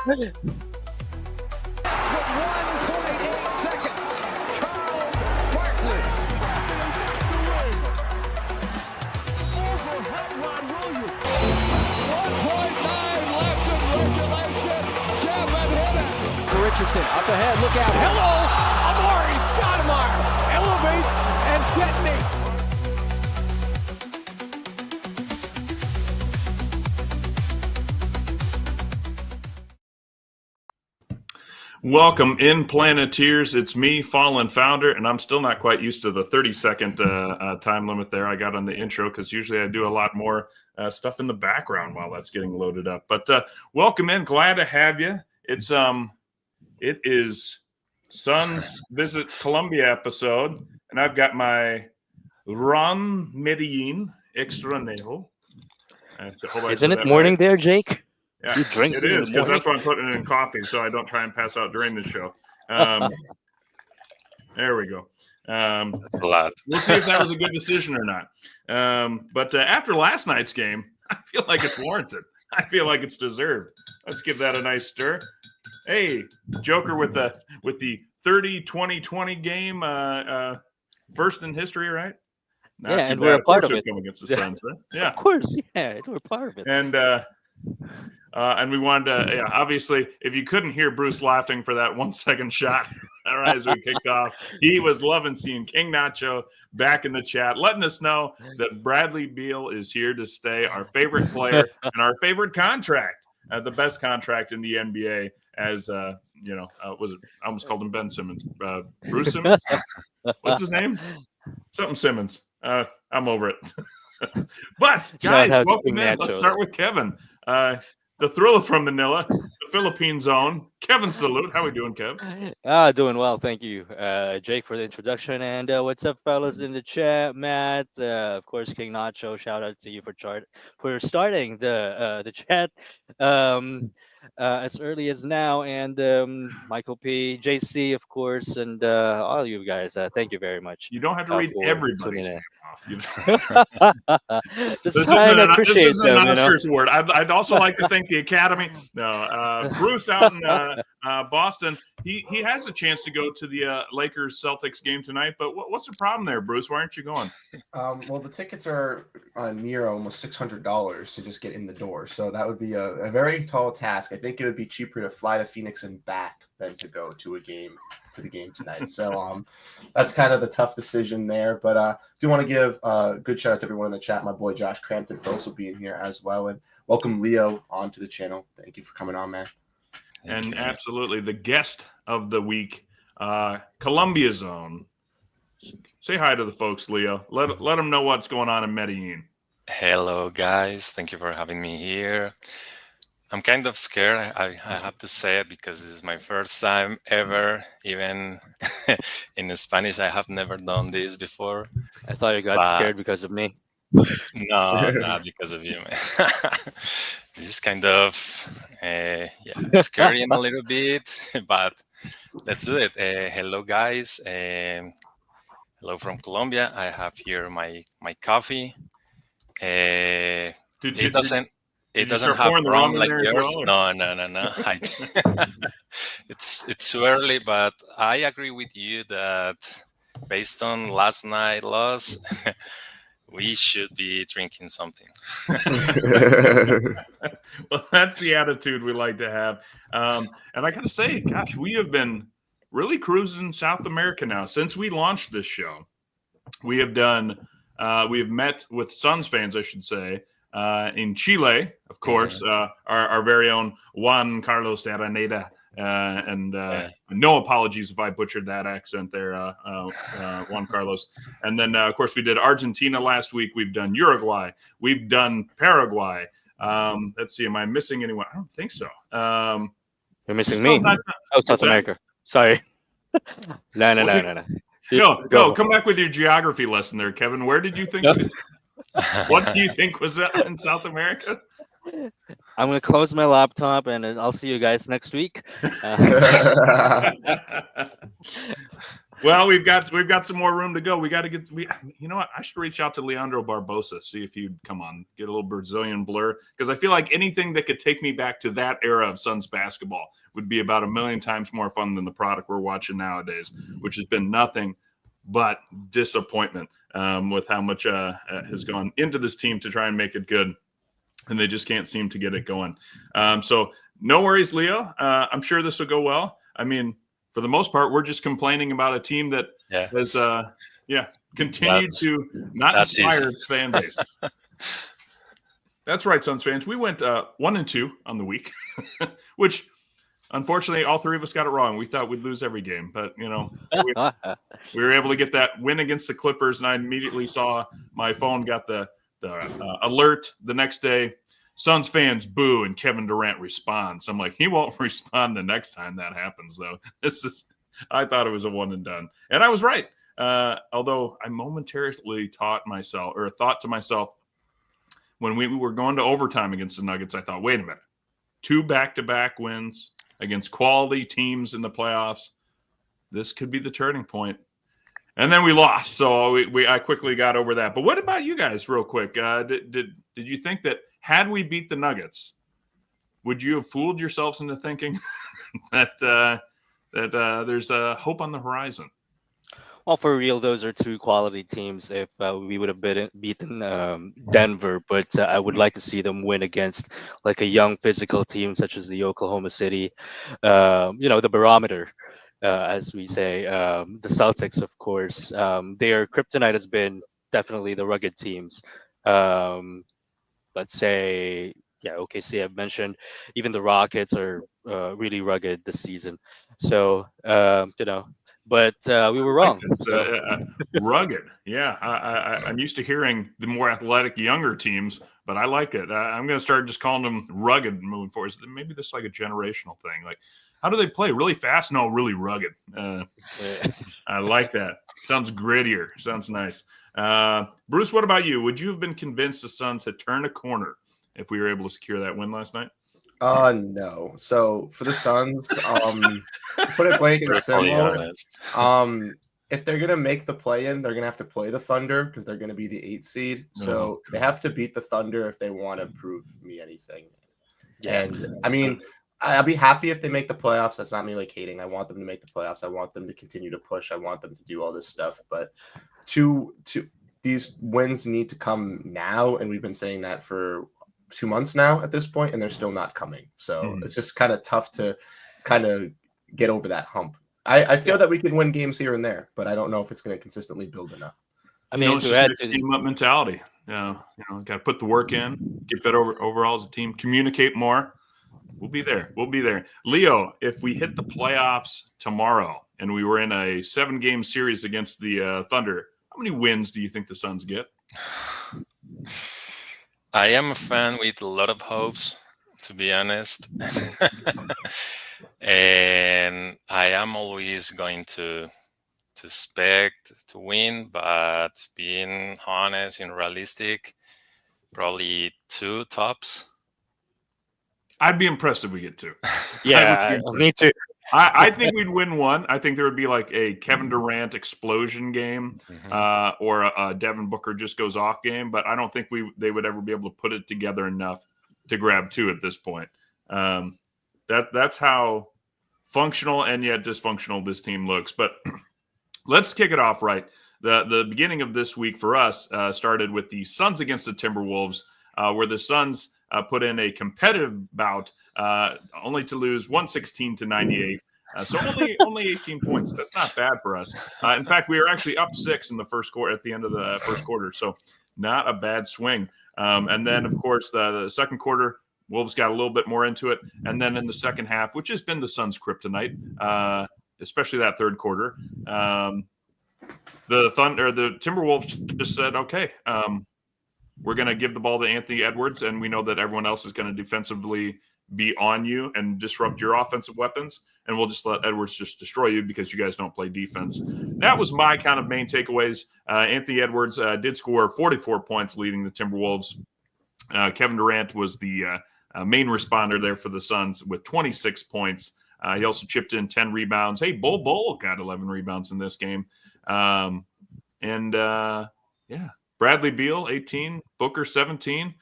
Richardson up ahead, look out. Hello, Amari Stoudemire elevates and detonates. Welcome in, Planeteers. It's me, Fallen Founder, and I'm still not quite used to the 30-second time limit there I got on the intro, because usually I do a lot more stuff in the background while that's getting loaded up. But welcome in. Glad to have you. It is Suns Visit Colombia episode, and I've got my Ron Medellin Extranejo. Isn't it morning there, Jake? Yeah, you drink it is, because that's why I'm putting it in coffee, so I don't try and pass out during the show. There we go. We'll see if that was a good decision or not. But after last night's game, I feel like it's warranted. I feel like it's deserved. Let's give that a nice stir. Hey, Joker with the 30-20-20 game, first in history, right? Not yeah, and we're a part of it. Against the Suns, right? Yeah, of course. Yeah, we're part of it. And we wanted to, obviously, if you couldn't hear Bruce laughing for that 1 second shot, all right, as we kicked off, he was loving seeing King Nacho back in the chat, letting us know that Bradley Beal is here to stay, our favorite player and our favorite contract, the best contract in the NBA. As was it? I almost called him Ben Simmons. Bruce Simmons. What's his name? Something Simmons. I'm over it. But guys, welcome in. Let's start with Kevin. The thriller from Manila, the Philippine zone. Kevin, salute. How we doing, Kev? Doing well, thank you, Jake, for the introduction. And what's up, fellas in the chat? Matt, of course, King Nacho. Shout out to you for starting the chat as early as now, and Michael P, JC, of course, and all of you guys. Thank you very much. You don't have to read everybody's name off. Just trying to appreciate this isn't an Oscars award. I'd also like to thank the Academy. No, Bruce out in Boston. He has a chance to go to the Lakers Celtics game tonight. But what's the problem there, Bruce? Why aren't you going? Well, the tickets are near almost $600 to just get in the door. So that would be a very tall task. I think it would be cheaper to fly to Phoenix and back than to go to the game tonight. So that's kind of the tough decision there. But do want to give a good shout out to everyone in the chat. My boy Josh Crampton Folks will be in here as well. And welcome Leo onto the channel. Thank you for coming on, man. And absolutely the guest of the week, Colombia Zone. Say hi to the folks, Leo. Let them know what's going on in Medellin. Hello, guys. Thank you for having me here. I'm kind of scared, I have to say it, because this is my first time ever, even in Spanish. I have never done this before. I thought you got scared because of me. No, not because of you, man. This is kind of scary a little bit, but let's do it. Hello, guys. Hello from Colombia. I have here my coffee. It doesn't have rum like yours. Well, no. It's too early, but I agree with you that based on last night's loss, we should be drinking something. Well, that's the attitude we like to have. And I got to say, gosh, we have been really cruising South America now. Since we launched this show, we have met with Suns fans, I should say, in Chile, of course, our very own Juan Carlos Araneda. No apologies if I butchered that accent there, Juan Carlos. And then, of course, we did Argentina last week. We've done Uruguay. We've done Paraguay. Let's see. Am I missing anyone? I don't think so. You're missing me. South America. Sorry. No. Go. Come back with your geography lesson there, Kevin. Where did you think? What do you think was that in South America? I'm going to close my laptop and I'll see you guys next week. Well, we've got some more room to go. We got to get. You know what? I should reach out to Leandro Barbosa, see if he'd come on, get a little Brazilian blur, because I feel like anything that could take me back to that era of Suns basketball would be about 1,000,000 times more fun than the product we're watching nowadays, which has been nothing but disappointment with how much has gone into this team to try and make it good, and they just can't seem to get it going. So no worries, Leo. I'm sure this will go well. I mean, for the most part, we're just complaining about a team that has, continued to not inspire its fan base. That's right, Suns fans. We went 1-2 on the week, which unfortunately all three of us got it wrong. We thought we'd lose every game, but we were able to get that win against the Clippers, and I immediately saw my phone got the alert the next day. Suns fans boo, and Kevin Durant responds. I'm like, he won't respond the next time that happens, though. I thought it was a one and done, and I was right. Although I momentarily thought to myself, when we were going to overtime against the Nuggets, I thought, wait a minute, 2 back-to-back wins against quality teams in the playoffs. This could be the turning point. And then we lost, so I quickly got over that. But what about you guys, real quick? Did you think that had we beat the Nuggets, would you have fooled yourselves into thinking that there's a hope on the horizon? Well, for real, those are two quality teams. If we would have beaten Denver, but I would like to see them win against like a young physical team such as the Oklahoma City, the barometer, as we say. The Celtics, of course, their kryptonite has been definitely the rugged teams. Let's say, OKC I've mentioned. Even the Rockets are really rugged this season. So, but we were wrong. Rugged. Yeah. I'm used to hearing the more athletic, younger teams, but I like it. I'm going to start just calling them rugged moving forward. Maybe this is like a generational thing. Like, how do they play? Really fast? No, really rugged. I like that. Sounds grittier. Sounds nice. Bruce, what about you? Would you have been convinced the Suns had turned a corner if we were able to secure that win last night? No. So for the Suns, to put it blank and simple, if they're gonna make the play-in, they're gonna have to play the Thunder because they're gonna be the 8th seed. So they have to beat the Thunder if they want to prove me anything. Yeah. And I mean, I'll be happy if they make the playoffs. That's not me like hating. I want them to make the playoffs. I want them to continue to push. I want them to do all this stuff. But these wins need to come now, and we've been saying that for 2 months now at this point, and they're still not coming. So it's just kind of tough to kind of get over that hump. I feel that we can win games here and there, but I don't know if it's going to consistently build enough. I mean, it's just a team up mentality. Got to put the work in, get better overall as a team, communicate more. We'll be there. Leo, if we hit the playoffs tomorrow and we were in a 7-game series against the Thunder, how many wins do you think the Suns get? I am a fan with a lot of hopes, to be honest. And I am always going to expect to win, but being honest and realistic, probably 2 tops. I'd be impressed if we get 2. Yeah, me too. I think we'd win 1. I think there would be like a Kevin Durant explosion game, or a Devin Booker just goes off game. But I don't think they would ever be able to put it together enough to grab 2 at this point. That's how functional and yet dysfunctional this team looks. But let's kick it off right. The beginning of this week for us started with the Suns against the Timberwolves, where the Suns put in a competitive bout, only to lose 116-98. So only 18 points. That's not bad for us. In fact, we were actually up 6 in the first quarter at the end of the first quarter. So not a bad swing. And then, of course, the second quarter, Wolves got a little bit more into it. And then in the second half, which has been the Suns' kryptonite, especially that third quarter, the Timberwolves just said, okay, we're going to give the ball to Anthony Edwards, and we know that everyone else is going to defensively be on you and disrupt your offensive weapons, and we'll just let Edwards just destroy you because you guys don't play defense. That was my kind of main takeaways. Anthony Edwards did score 44 points leading the Timberwolves. Kevin Durant was the main responder there for the Suns with 26 points. He also chipped in 10 rebounds. Hey, Bull got 11 rebounds in this game. Bradley Beal, 18, Booker, 17.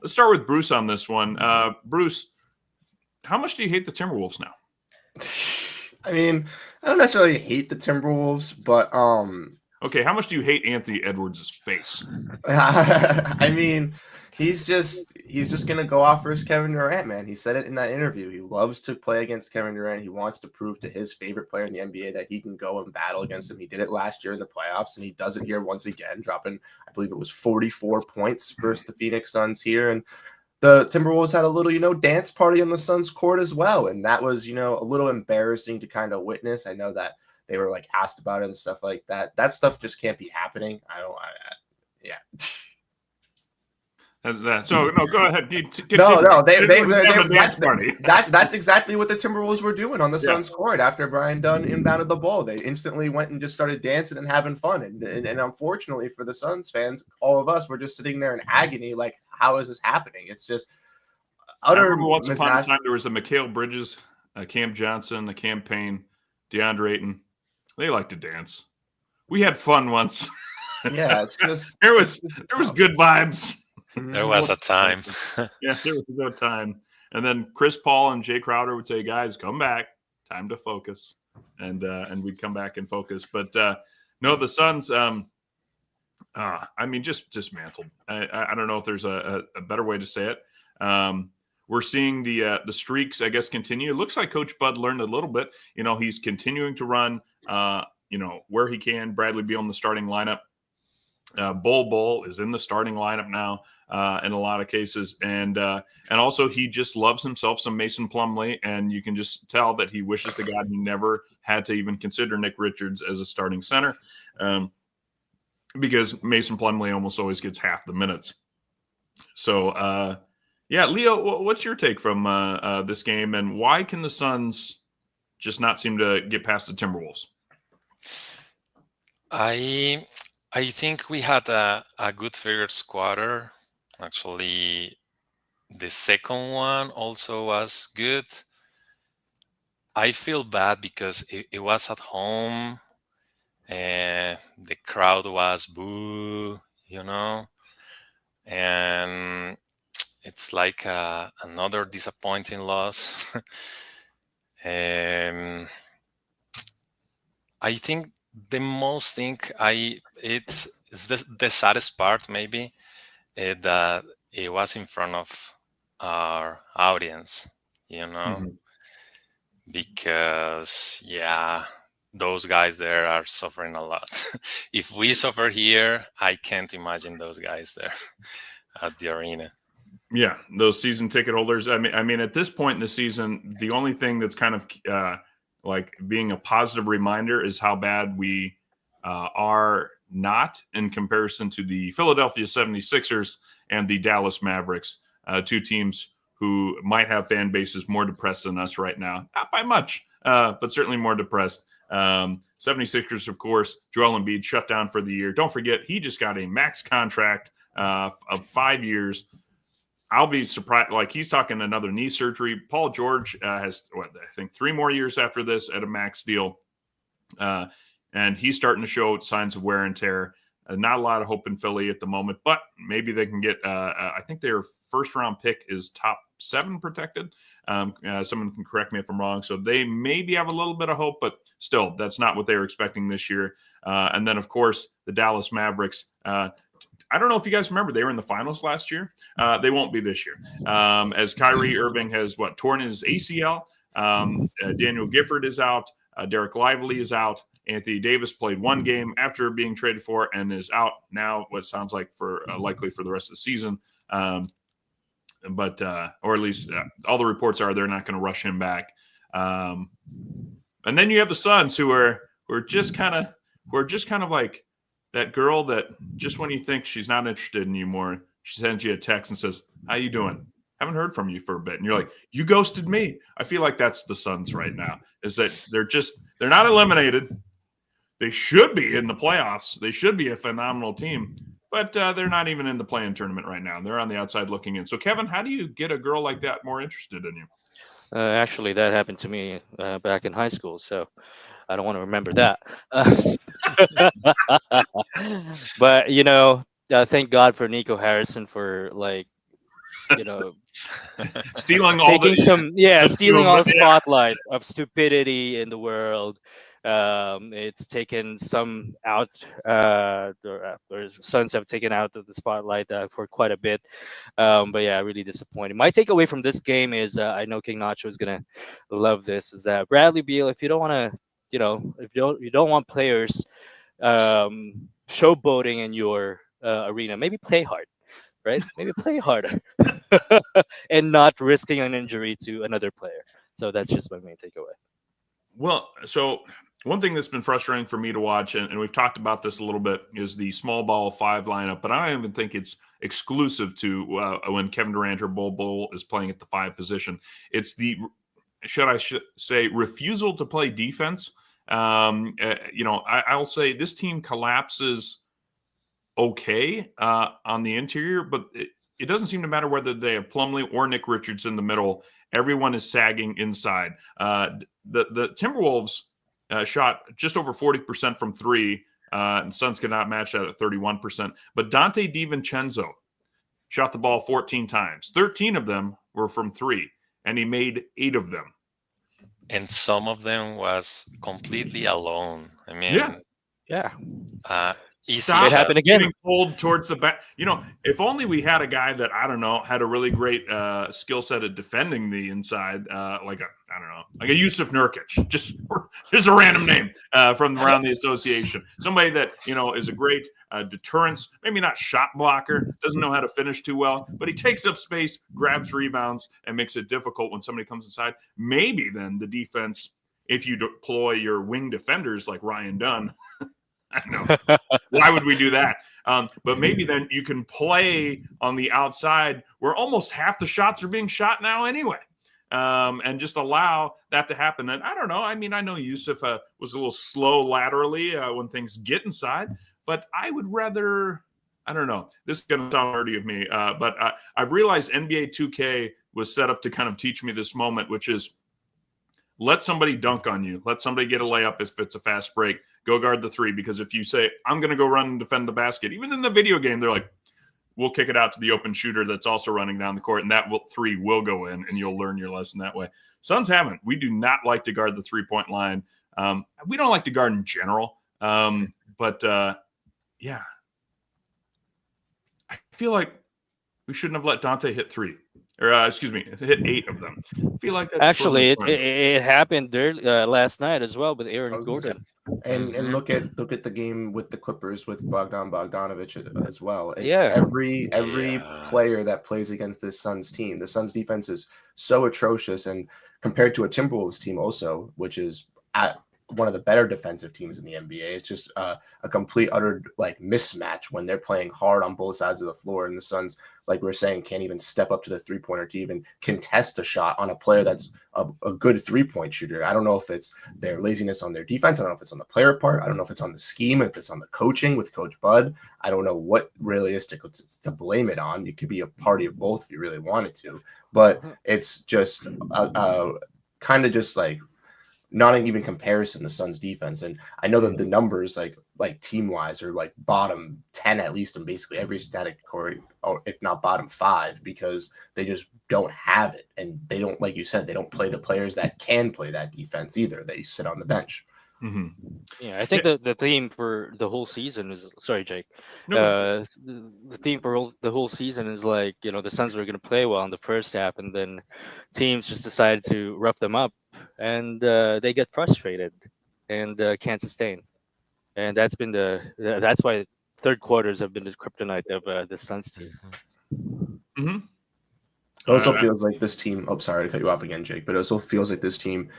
Let's start with Bruce on this one. Bruce, how much do you hate the Timberwolves now? I mean, I don't necessarily hate the Timberwolves, but okay, how much do you hate Anthony Edwards' face? I mean, he's just gonna go off versus Kevin Durant, man. He said it in that interview. He loves to play against Kevin Durant. He wants to prove to his favorite player in the NBA that he can go and battle against him. He did it last year in the playoffs, and he does it here once again, dropping, I believe it was 44 points versus the Phoenix Suns here. And the Timberwolves had a little, dance party on the Suns court as well. And that was, a little embarrassing to kind of witness. I know that they were like asked about it and stuff like that. That stuff just can't be happening. Yeah. So no, go ahead. That's exactly what the Timberwolves were doing on the Suns court after Brian Dunn inbounded the ball. They instantly went and just started dancing and having fun. And unfortunately for the Suns fans, all of us were just sitting there in agony, like, how is this happening? It's just utter. Once upon a time, there was a Mikal Bridges, a Cam Johnson, a Cam Payne, DeAndre Ayton. They like to dance. We had fun once. Yeah, it's just there was good vibes. There was a time. Yeah, there was a time. And then Chris Paul and Jay Crowder would say, "Guys, come back. Time to focus." And we'd come back and focus. But no, the Suns. Just dismantled. I don't know if there's a better way to say it. We're seeing the streaks, I guess, continue. It looks like Coach Bud learned a little bit. He's continuing to run, where he can. Bradley Beal in the starting lineup. Bull is in the starting lineup now in a lot of cases. And also he just loves himself some Mason Plumlee. And you can just tell that he wishes to God he never had to even consider Nick Richards as a starting center because Mason Plumlee almost always gets half the minutes. So, Leo, what's your take from this game, and why can the Suns just not seem to get past the Timberwolves? I think we had a good first quarter. Actually, the second one also was good. I feel bad because it was at home and the crowd was boo, and it's like another disappointing loss. I think the most thing it's the saddest part maybe that it was in front of our audience, because those guys there are suffering a lot. If we suffer here, I can't imagine those guys there at the arena. Yeah, those season ticket holders. I mean, at this point in the season, the only thing that's kind of like being a positive reminder is how bad we are not in comparison to the Philadelphia 76ers and the Dallas Mavericks, two teams who might have fan bases more depressed than us right now. Not by much, but certainly more depressed. 76ers, of course, Joel Embiid shut down for the year. Don't forget, he just got a max contract of 5 years. I'll be surprised. Like, he's talking another knee surgery. Paul George has, I think 3 more years after this at a max deal. And he's starting to show signs of wear and tear. Not a lot of hope in Philly at the moment, but maybe they can get, I think their first round pick is top 7 protected. Someone can correct me if I'm wrong. So they maybe have a little bit of hope, but still, that's not what they were expecting this year. And then, of course, the Dallas Mavericks. I don't know if you guys remember, they were in the finals last year. They won't be this year. As Kyrie Irving has torn his ACL. Daniel Gifford is out. Derek Lively is out. Anthony Davis played 1 game after being traded for and is out now, what sounds like for likely for the rest of the season. But or at least all the reports are they're not going to rush him back. And then you have the Suns who are just kind of like that girl that just when you think she's not interested in you more, she sends you a text and says, "How you doing? Haven't heard from you for a bit." And you're like, "You ghosted me." I feel like that's the Suns right now, is that they're not eliminated. They should be in the playoffs. They should be a phenomenal team, but they're not even in the play-in tournament right now. They're on the outside looking in. So, Kevin, how do you get a girl like that more interested in you? Actually, that happened to me back in high school, so I don't want to remember that. But thank God for Nico Harrison for you know Stealing all taking some the stealing two all of the spotlight of stupidity in the world. It's taken some out, or Suns have taken out of the spotlight for quite a bit. But yeah, really disappointing. My takeaway from this game is, I know King Nacho is gonna love this, is that Bradley Beal, if you don't want to, if you don't want players showboating in your arena, maybe play hard, right? Maybe play harder and not risking an injury to another player. So that's just my main takeaway. Well, so one thing that's been frustrating for me to watch, and we've talked about this a little bit, is the small ball 5 lineup. But I don't even think it's exclusive to when Kevin Durant or Bol is playing at the 5 position. It's the, should say, refusal to play defense. I'll say this team collapses okay on the interior, but it doesn't seem to matter whether they have Plumlee or Nick Richards in the middle. Everyone is sagging inside. The Timberwolves shot just over 40% from 3. And Suns could not match that at 31%. But Dante DiVincenzo shot the ball 14 times. 13 of them were from 3, and he made 8 of them. And some of them was completely alone. I mean, Yeah. Easy Stop It happened again. getting pulled towards the back. If only we had a guy that, I don't know, had a really great skill set at defending the inside, like a Yusuf Nurkic, just a random name from around the association. Somebody that is a great deterrence, maybe not shot blocker, doesn't know how to finish too well, but he takes up space, grabs rebounds, and makes it difficult when somebody comes inside. Maybe then the defense, if you deploy your wing defenders like Ryan Dunn. I don't know. Why would we do that? But maybe then you can play on the outside where almost half the shots are being shot now anyway, and just allow that to happen. And I don't know. I mean, I know Yusuf was a little slow laterally when things get inside, but I would rather – I don't know. This is going to sound nerdy of me, but I've realized NBA 2K was set up to kind of teach me this moment, which is let somebody dunk on you. Let somebody get a layup if it's a fast break. Go guard the 3, because if you say, I'm going to go run and defend the basket, even in the video game, they're like, we'll kick it out to the open shooter that's also running down the court, and that 3 will go in, and you'll learn your lesson that way. Suns haven't. We do not like to guard the 3-point line. We don't like to guard in general. But yeah. I feel like we shouldn't have let Dante hit 3. Or hit 8 of them. I feel like that's Actually, it happened there last night as well with Aaron Gordon. And look at the game with the Clippers with Bogdan Bogdanovic as well. Every player that plays against this Suns team, the Suns defense is so atrocious, and compared to a Timberwolves team also, which is at one of the better defensive teams in the NBA, it's just a complete utter mismatch when they're playing hard on both sides of the floor, and the Suns, like we were saying, can't even step up to the 3-pointer to even contest a shot on a player that's a good 3-point shooter. I don't know if it's their laziness on their defense. I don't know if it's on the player part. I don't know if it's on the scheme, if it's on the coaching with Coach Bud. I don't know what really is to blame it on. It could be a party of both if you really wanted to, but it's just kind of just not even comparison to Suns defense. And I know that the numbers like team wise are bottom 10 at least in basically every category, or if not bottom 5, because they just don't have it. And they don't, like you said, they don't play the players that can play that defense either. They sit on the bench. Mm-hmm. Yeah, I think the theme for the whole season is, sorry, Jake. The theme for the whole season is the Suns were going to play well in the first half, and then teams just decided to rough them up, and they get frustrated and can't sustain. And that's why third quarters have been the kryptonite of the Suns team. Mm-hmm. It also feels like this team. Oh, sorry to cut you off again, Jake. But it also feels like this team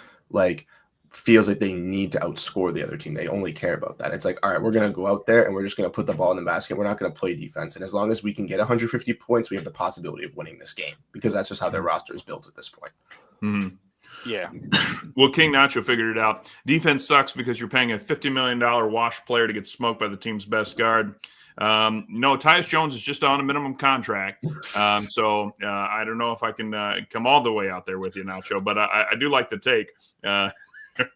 feels like they need to outscore the other team. They only care about that. It's all right, we're going to go out there and we're just going to put the ball in the basket. We're not going to play defense. And as long as we can get 150 points, we have the possibility of winning this game, because that's just how their roster is built at this point. Mm-hmm. Yeah. Well, King Nacho figured it out. Defense sucks because you're paying a $50 million wash player to get smoked by the team's best guard. No, Tyus Jones is just on a minimum contract. So I don't know if I can come all the way out there with you, Nacho, but I do like the take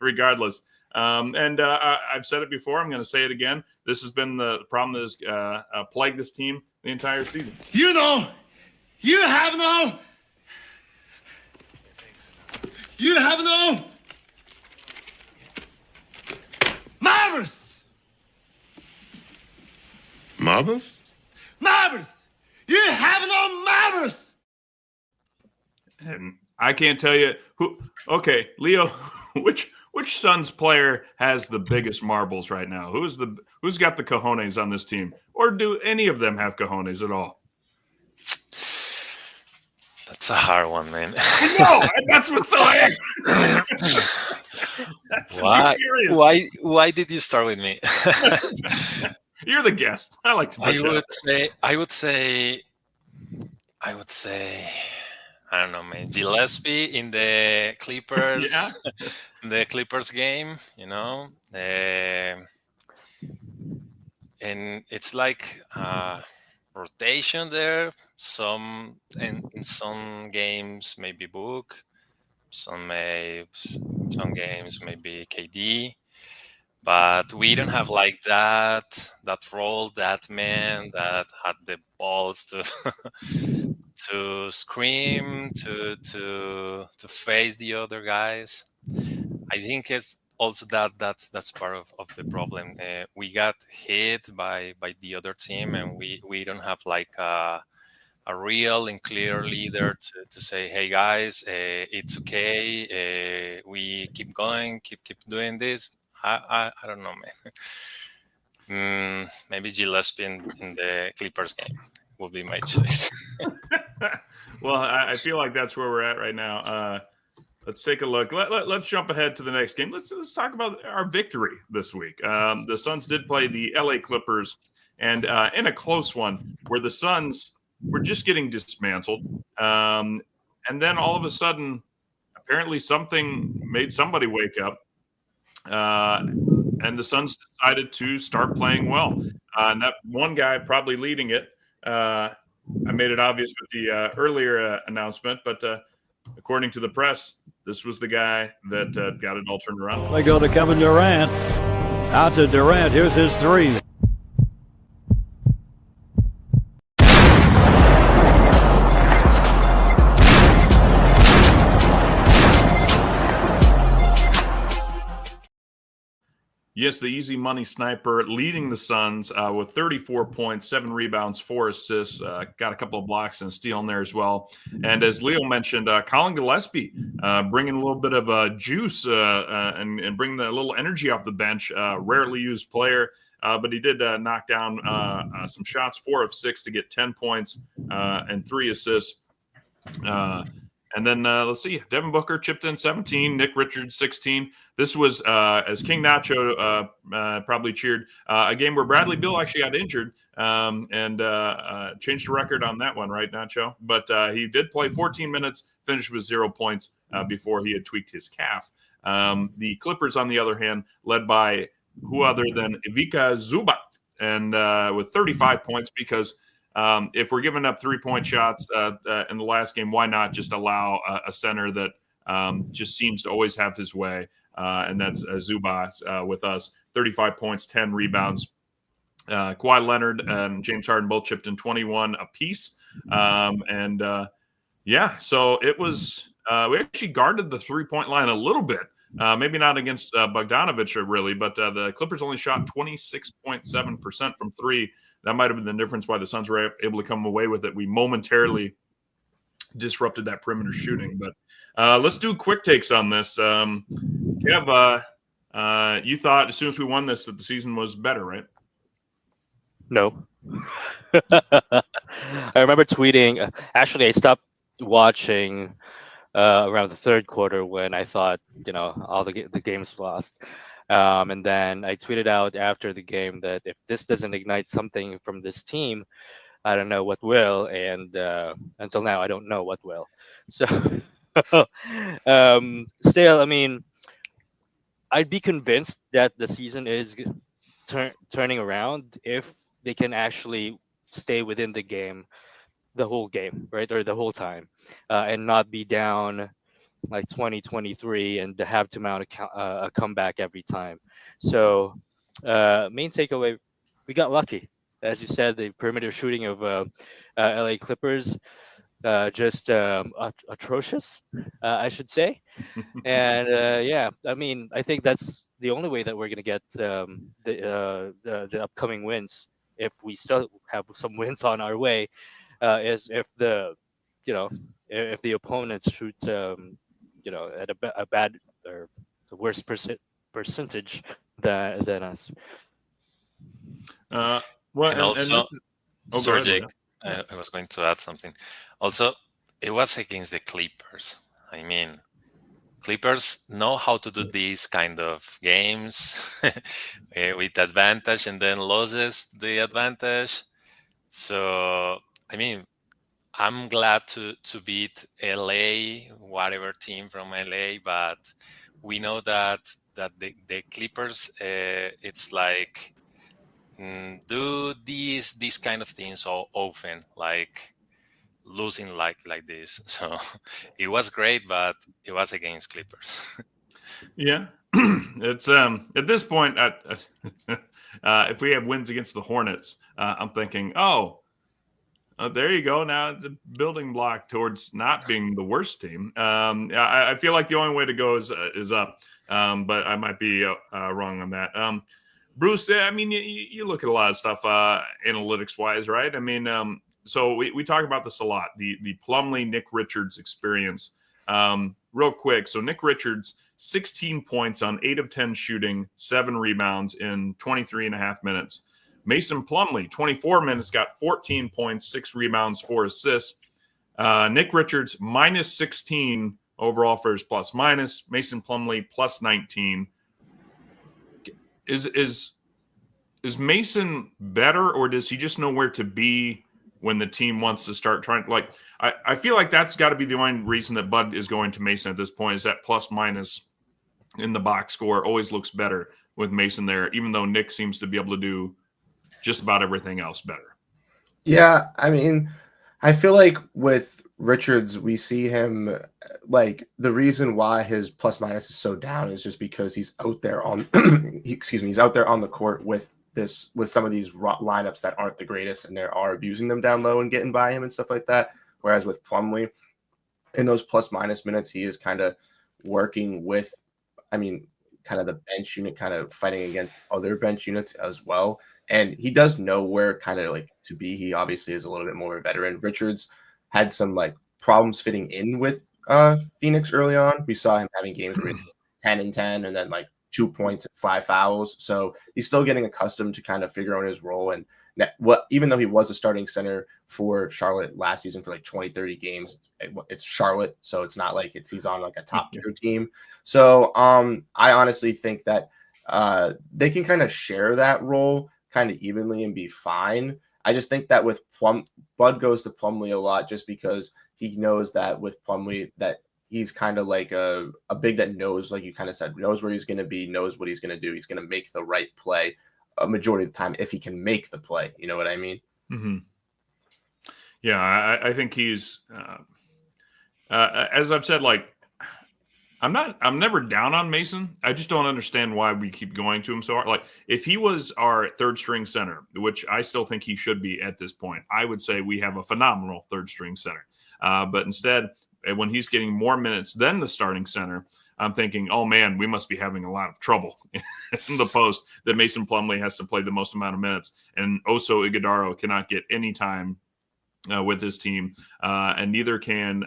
regardless. I've said it before. I'm going to say it again. This has been the problem that has plagued this team the entire season. You have no marbles. Marbles? Marbles. You have no marbles. And I can't tell you who. Okay, Leo, which Suns player has the biggest marbles right now? Who's got the cojones on this team, or do any of them have cojones at all? That's a hard one, man. I know. That's what's so hard. Why did you start with me? You're the guest. I like to. I would say. I don't know, man. Gillespie in the Clippers. Yeah. The Clippers game, and it's like rotation there. In some games maybe Book, some games maybe KD, but we don't have like that role, that man that had the balls to to scream, to face the other guys. I think it's also that's part of the problem. We got hit by the other team, and we don't have like a real and clear leader to say, hey guys, it's okay. We keep going, keep doing this. I don't know, man. Maybe Gillespie in the Clippers game will be my choice. Well, I feel like that's where we're at right now. Let's take a look. Let's jump ahead to the next game. Let's talk about our victory this week. The Suns did play the LA Clippers, and in a close one where the Suns were just getting dismantled. And then all of a sudden, apparently something made somebody wake up. And the Suns decided to start playing well. And that one guy probably leading it. I made it obvious with the earlier announcement, but according to the press, this was the guy that got it all turned around. They go to Kevin Durant. Out to Durant. Here's his three. Yes, the easy money sniper leading the Suns with 34 points, 7 rebounds, 4 assists, got a couple of blocks and a steal in there as well. And as Leo mentioned, Colin Gillespie bringing a little bit of juice and bringing a little energy off the bench. Rarely used player, but he did knock down some shots, 4 of 6 to get 10 points and 3 assists. And then let's see, Devin Booker chipped in 17, Nick Richards 16. This was, as King Nacho probably cheered, a game where Bradley Beal actually got injured and changed the record on that one, right, Nacho? But he did play 14 minutes, finished with 0 points before he had tweaked his calf. The Clippers, on the other hand, led by who other than Ivica Zubac, and with 35 points because if we're giving up 3-point shots in the last game, why not just allow a center that just seems to always have his way? And that's Zubac with us. 35 points, 10 rebounds. Kawhi Leonard and James Harden both chipped in 21 apiece. So it was we actually guarded the 3-point line a little bit. Maybe not against Bogdanovich really, but the Clippers only shot 26.7% from 3. That might have been the difference why the Suns were able to come away with it. We momentarily disrupted that perimeter shooting. But let's do quick takes on this. Kev, you thought as soon as we won this that the season was better, right? No. I remember tweeting. Actually, I stopped watching around the third quarter when I thought, all the games lost. And then I tweeted out after the game that if this doesn't ignite something from this team, I don't know what will. And until now, I don't know what will. So still, I mean, I'd be convinced that the season is turning around if they can actually stay within the game the whole game, right, or the whole time, and not be down like 2023 and to have to mount a comeback every time. So, main takeaway, we got lucky. As you said, the perimeter shooting of LA Clippers just atrocious, I should say. And yeah, I mean, I think that's the only way that we're gonna get the upcoming wins. If we still have some wins on our way, is if the, you know, if the opponents shoot, at a bad or a worse percentage than us. Well, And and also, this is, go sorry, ahead, Jake, Leah. Yeah. I was going to add something. Also, it was against the Clippers. I mean, Clippers know how to do these kind of games with advantage and then loses the advantage. So, I mean, I'm glad to beat LA, whatever team from LA, but we know that the Clippers, it's like do these kind of things so often, like losing like this. So it was great, but it was against Clippers. Yeah, it's at this point, if we have wins against the Hornets, I'm thinking, there you go. Now it's a building block towards not being the worst team. I feel like the only way to go is up, but I might be wrong on that. Bruce, I mean, you look at a lot of stuff analytics wise, right? I mean, so we talk about this a lot. The Plumlee Nick Richards experience. Real quick, so Nick Richards, 16 points on 8 of 10 shooting, 7 rebounds in 23 and a half minutes. Mason Plumlee, 24 minutes, got 14 points, 6 rebounds, 4 assists. Nick Richards, minus 16 overall for his plus minus. Mason Plumlee, plus 19. Is Mason better, or does he just know where to be when the team wants to start trying? Like, I feel like that's got to be the only reason that Bud is going to Mason at this point, is that plus minus in the box score always looks better with Mason there, even though Nick seems to be able to do just about everything else better. Yeah, I mean, I feel like with Richards, we see him like the reason why his plus minus is so down is just because he's out there on he's out there on the court with some of these lineups that aren't the greatest, and they are abusing them down low and getting by him and stuff like that. Whereas with Plumlee, in those plus minus minutes, he is kind of working with, I mean, kind of the bench unit, kind of fighting against other bench units as well. And he does know where kind of like to be. He obviously is a little bit more of a veteran. Richards had some like problems fitting in with Phoenix early on. We saw him having games where 10 and 10 and then like 2 points and 5 fouls. So he's still getting accustomed to kind of figure out his role. And even though he was a starting center for Charlotte last season for like 20, 30 games, it's Charlotte. So it's not like he's on like a top tier team. So I honestly think that they can kind of share that role kind of evenly and be fine. I just think that with Bud goes to Plumlee a lot just because he knows that with Plumlee that he's kind of like a big that knows, like you kind of said, knows where he's going to be, knows what he's going to do. He's going to make the right play a majority of the time if he can make the play. You know what I mean? Mm-hmm. Yeah, I think he's, as I've said, like, I'm never down on Mason. I just don't understand why we keep going to him so hard. Like, if he was our third string center, which I still think he should be at this point, I would say we have a phenomenal third string center. But instead, when he's getting more minutes than the starting center, I'm thinking, oh man, we must be having a lot of trouble in the post that Mason Plumlee has to play the most amount of minutes. And Oso Iguodaro cannot get any time with his team, and neither can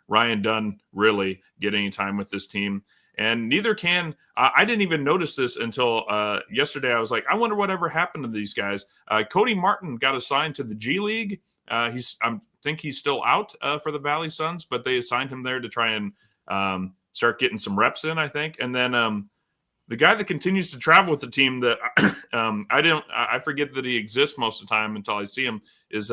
Ryan Dunn really get any time with this team, and neither can I didn't even notice this until yesterday. I was like, I wonder whatever happened to these guys. Cody Martin got assigned to the G League. I think he's still out for the Valley Suns, but they assigned him there to try and start getting some reps in, I think. And then the guy that continues to travel with the team that I forget that he exists most of the time until I see him is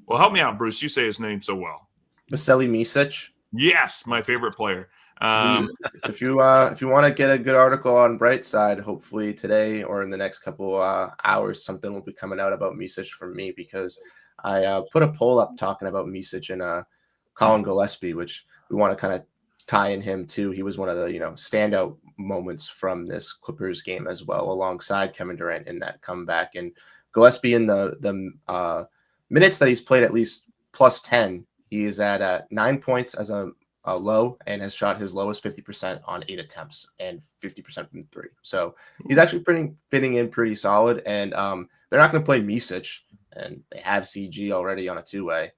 well, help me out, Bruce. You say his name so well. Vasily Micic. Yes, my favorite player. If you want to get a good article on Brightside, hopefully today or in the next couple hours, something will be coming out about Misic from me, because I put a poll up talking about Misic and Colin Gillespie, which we want to kind of tie in him too. He was one of the standout moments from this Clippers game as well, alongside Kevin Durant in that comeback. And Gillespie, in the minutes that he's played, at least plus 10, he is at 9 points as a low, and has shot his lowest 50% on 8 attempts and 50% from 3. So he's actually fitting in pretty solid. And they're not going to play Misic, and they have CG already on a 2-way.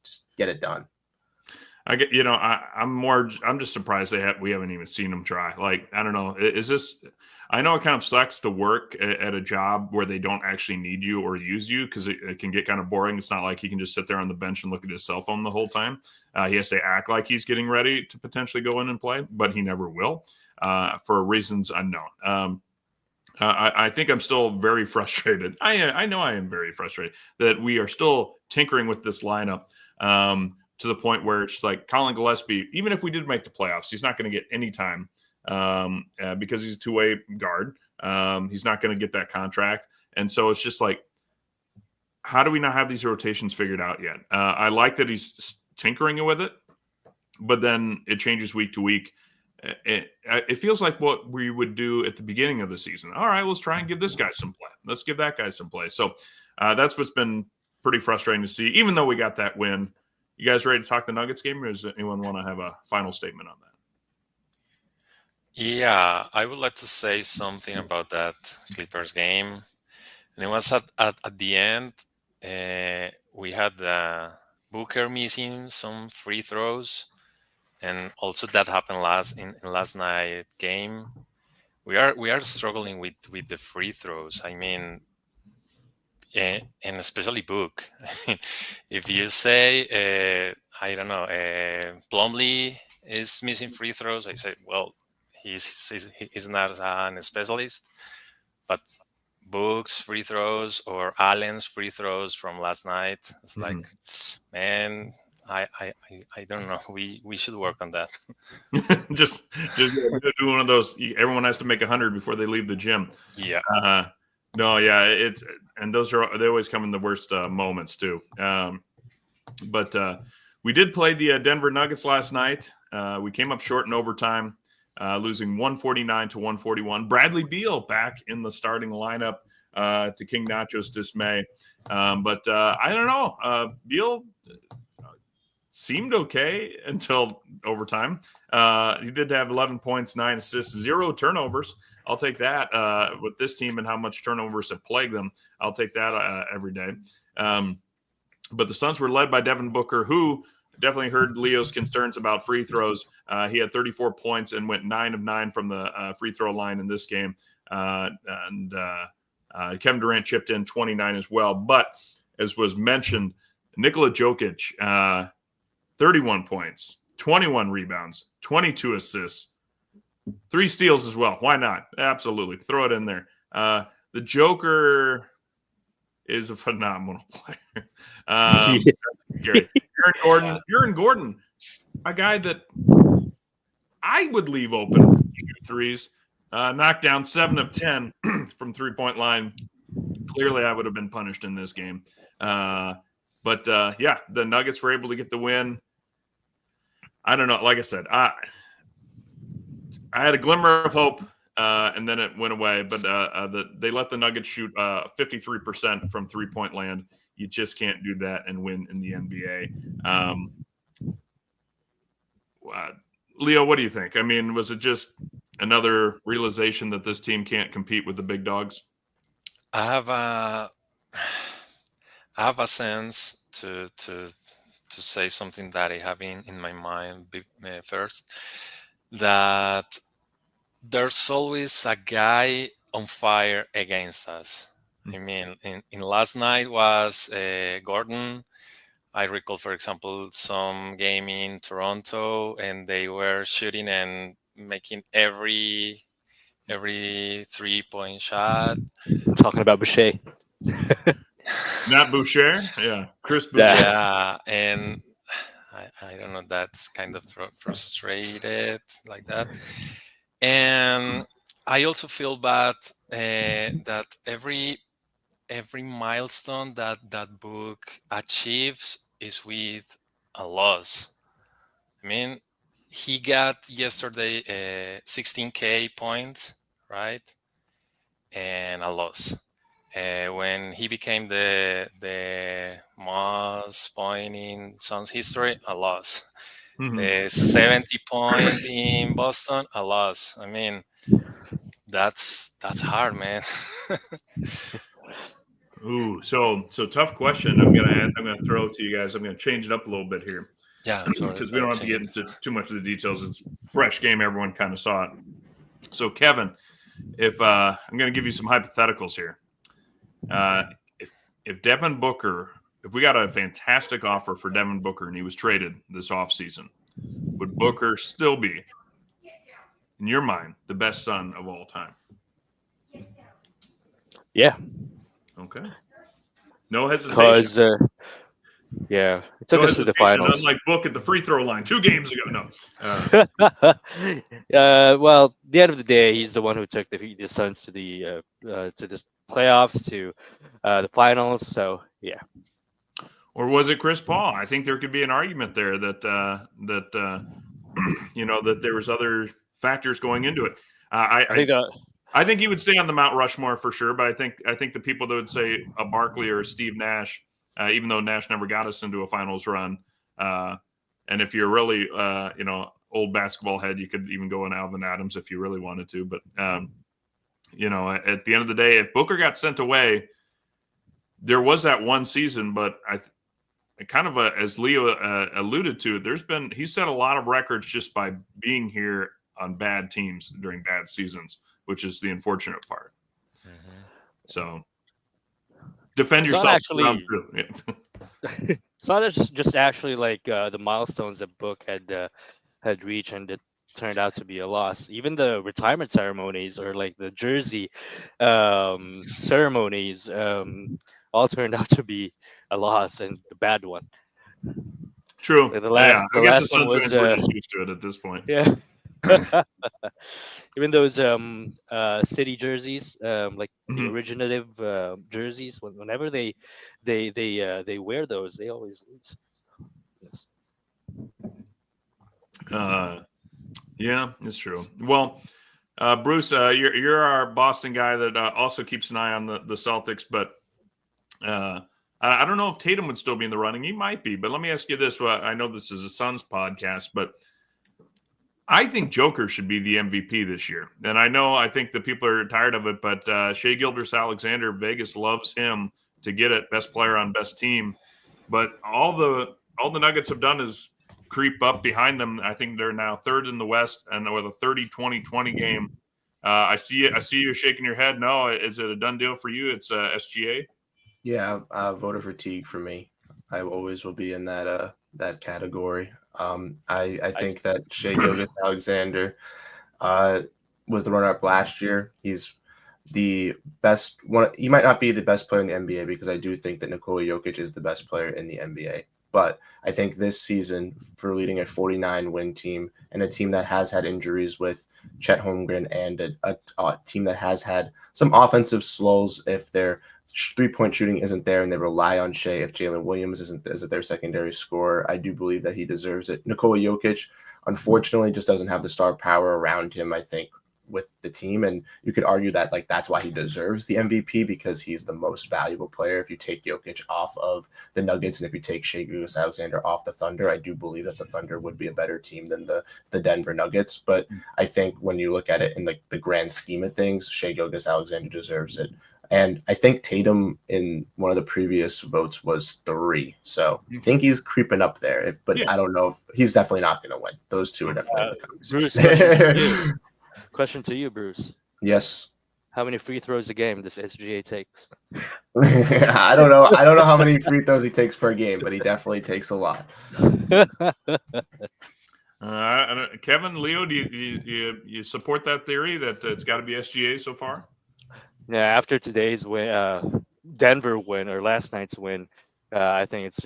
Just get it done. I get, I'm just surprised we haven't even seen him try. Like, I don't know. Is this, I know it kind of sucks to work at a job where they don't actually need you or use you, because it can get kind of boring. It's not like he can just sit there on the bench and look at his cell phone the whole time. He has to act like he's getting ready to potentially go in and play, but he never will, for reasons unknown. I think I'm still very frustrated. I know I am very frustrated that we are still tinkering with this lineup. To the point where it's like Colin Gillespie, even if we did make the playoffs, he's not going to get any time because he's a two-way guard. He's not going to get that contract. And so it's just like, how do we not have these rotations figured out yet? I like that he's tinkering with it, but then it changes week to week. It feels like what we would do at the beginning of the season. All right, let's try and give this guy some play. Let's give that guy some play. So that's what's been pretty frustrating to see, even though we got that win. You guys ready to talk the Nuggets game, or does anyone want to have a final statement on that? Yeah, I would like to say something about that Clippers game. And it was at the end, we had Booker missing some free throws, and also that happened in last night game. We are struggling with the free throws. I mean, and especially Book. If you say, I don't know, Plumlee is missing free throws, I say, well, he's not an specialist, but Book's free throws or Allen's free throws from last night, it's like, man, I don't know. We should work on that. just do one of those. Everyone has to make 100 before they leave the gym. Yeah. No, yeah, and they always come in the worst moments too. But we did play the Denver Nuggets last night. We came up short in overtime, losing 149 to 141. Bradley Beal back in the starting lineup to King Nacho's dismay. But I don't know. Beal seemed okay until overtime. He did have 11 points, 9 assists, 0 turnovers. I'll take that with this team and how much turnovers have plagued them. I'll take that every day. But the Suns were led by Devin Booker, who definitely heard Leo's concerns about free throws. He had 34 points and went 9 of 9 from the free throw line in this game. And Kevin Durant chipped in 29 as well. But as was mentioned, Nikola Jokic, 31 points, 21 rebounds, 22 assists, 3 steals as well. Why not? Absolutely. Throw it in there. The Joker is a phenomenal player. Aaron Gordon, a guy that I would leave open for threes, knocked down 7 of 10 from three-point line. Clearly, I would have been punished in this game. But the Nuggets were able to get the win. I don't know. Like I said, I had a glimmer of hope, and then it went away. But they let the Nuggets shoot 53% from three-point land. You just can't do that and win in the NBA. Leo, what do you think? I mean, was it just another realization that this team can't compete with the big dogs? I have a sense to say something that I have in my mind first, that there's always a guy on fire against us. I mean, in last night was Gordon. I recall, for example, some game in Toronto, and they were shooting and making every 3-point shot. I'm talking about Boucher. Not Boucher, yeah, Chris Boucher. Yeah, and I don't know. That's kind of frustrated like that. And I also feel bad that every milestone that that book achieves is with a loss. I mean, he got yesterday 16K points, right? And a loss. When he became the most point in Suns history, a loss. The 70 point in Boston, a loss. I mean, that's hard, man. Ooh, so tough question. I'm gonna throw it to you guys. I'm gonna change it up a little bit here Yeah, sorry, because we don't have to change get it. into too much of the details. It's a fresh game. Everyone kind of saw it. So Kevin, if I'm gonna give you some hypotheticals here. Uh, if Devin Booker, if we got a fantastic offer for Devin Booker and he was traded this offseason, would Booker still be, in your mind, the best Sun of all time? Yeah, Okay. No hesitation. because yeah, it took No us to the hesitation, finals. unlike Book at the free throw line 2 games ago. No. Well, at the end of the day, he's the one who took the Suns to the playoffs, to the finals. So yeah, Or was it Chris Paul? I think there could be an argument there that that there was other factors going into it. I think I think he would stay on the Mount Rushmore for sure, but I think the people that would say a Barkley or a Steve Nash, even though Nash never got us into a finals run, and if you're really old basketball head, you could even go on Alvin Adams if you really wanted to. But at the end of the day, if Booker got sent away, there was that one season, but kind of as Leo alluded to, he set a lot of records just by being here on bad teams during bad seasons, which is the unfortunate part. Mhm. So defend it's not yourself. actually. It's not just actually like the milestones that Book had reached, and it turned out to be a loss. Even the retirement ceremonies, or like the jersey ceremonies, all turned out to be a loss, and the bad one. True. Like Yeah, the I guess the last one Suns was fans were just used to it at this point. yeah. Even those city jerseys, like the Mhm. originative jerseys, whenever they wear those, they always lose. Yes. Yeah, it's true. Well, Bruce, you're our Boston guy that also keeps an eye on the Celtics, but I don't know if Tatum would still be in the running. He might be, but let me ask you this: well, I know this is a Suns podcast, but I think Joker should be the MVP this year. And I think the people are tired of it, but Shea Gilgeous-Alexander, Vegas loves him to get it, best player on best team. But all the Nuggets have done is creep up behind them. I think they're now third in the West, and with a 30-20-20 game. I see you shaking your head. No, is it a done deal for you? It's SGA. Yeah, voter fatigue for me. I always will be in that category. I think that Shea Gilgeous-Alexander was the runner-up last year. He's the best one. He might not be the best player in the NBA, because I do think that Nikola Jokic is the best player in the NBA. But I think this season, for leading a 49-win team and a team that has had injuries with Chet Holmgren, and a team that has had some offensive slulls if their three-point shooting isn't there and they rely on Shea, if Jalen Williams isn't their secondary scorer, I do believe that he deserves it. Nikola Jokic, unfortunately, just doesn't have the star power around him, I think, with the team. And you could argue that that's why he deserves the MVP, because he's the most valuable player. If you take Jokic off of the Nuggets and if you take Shea Gilgeous-Alexander off the Thunder, I do believe that the Thunder would be a better team than the Denver Nuggets. But I think when you look at it in the grand scheme of things, Shea Gilgeous-Alexander deserves it. And I think Tatum in one of the previous votes was 3. So I think he's creeping up there. But yeah. I don't know if he's definitely not going to win. Those two are definitely in the Bruce, conversation. question to you, Bruce. Yes. How many free throws a game does SGA takes? I don't know. I don't know how many free throws he takes per game, but he definitely takes a lot. Kevin, Leo, do you support that theory that it's got to be SGA so far? Yeah, after today's win, Denver win, or last night's win, I think it's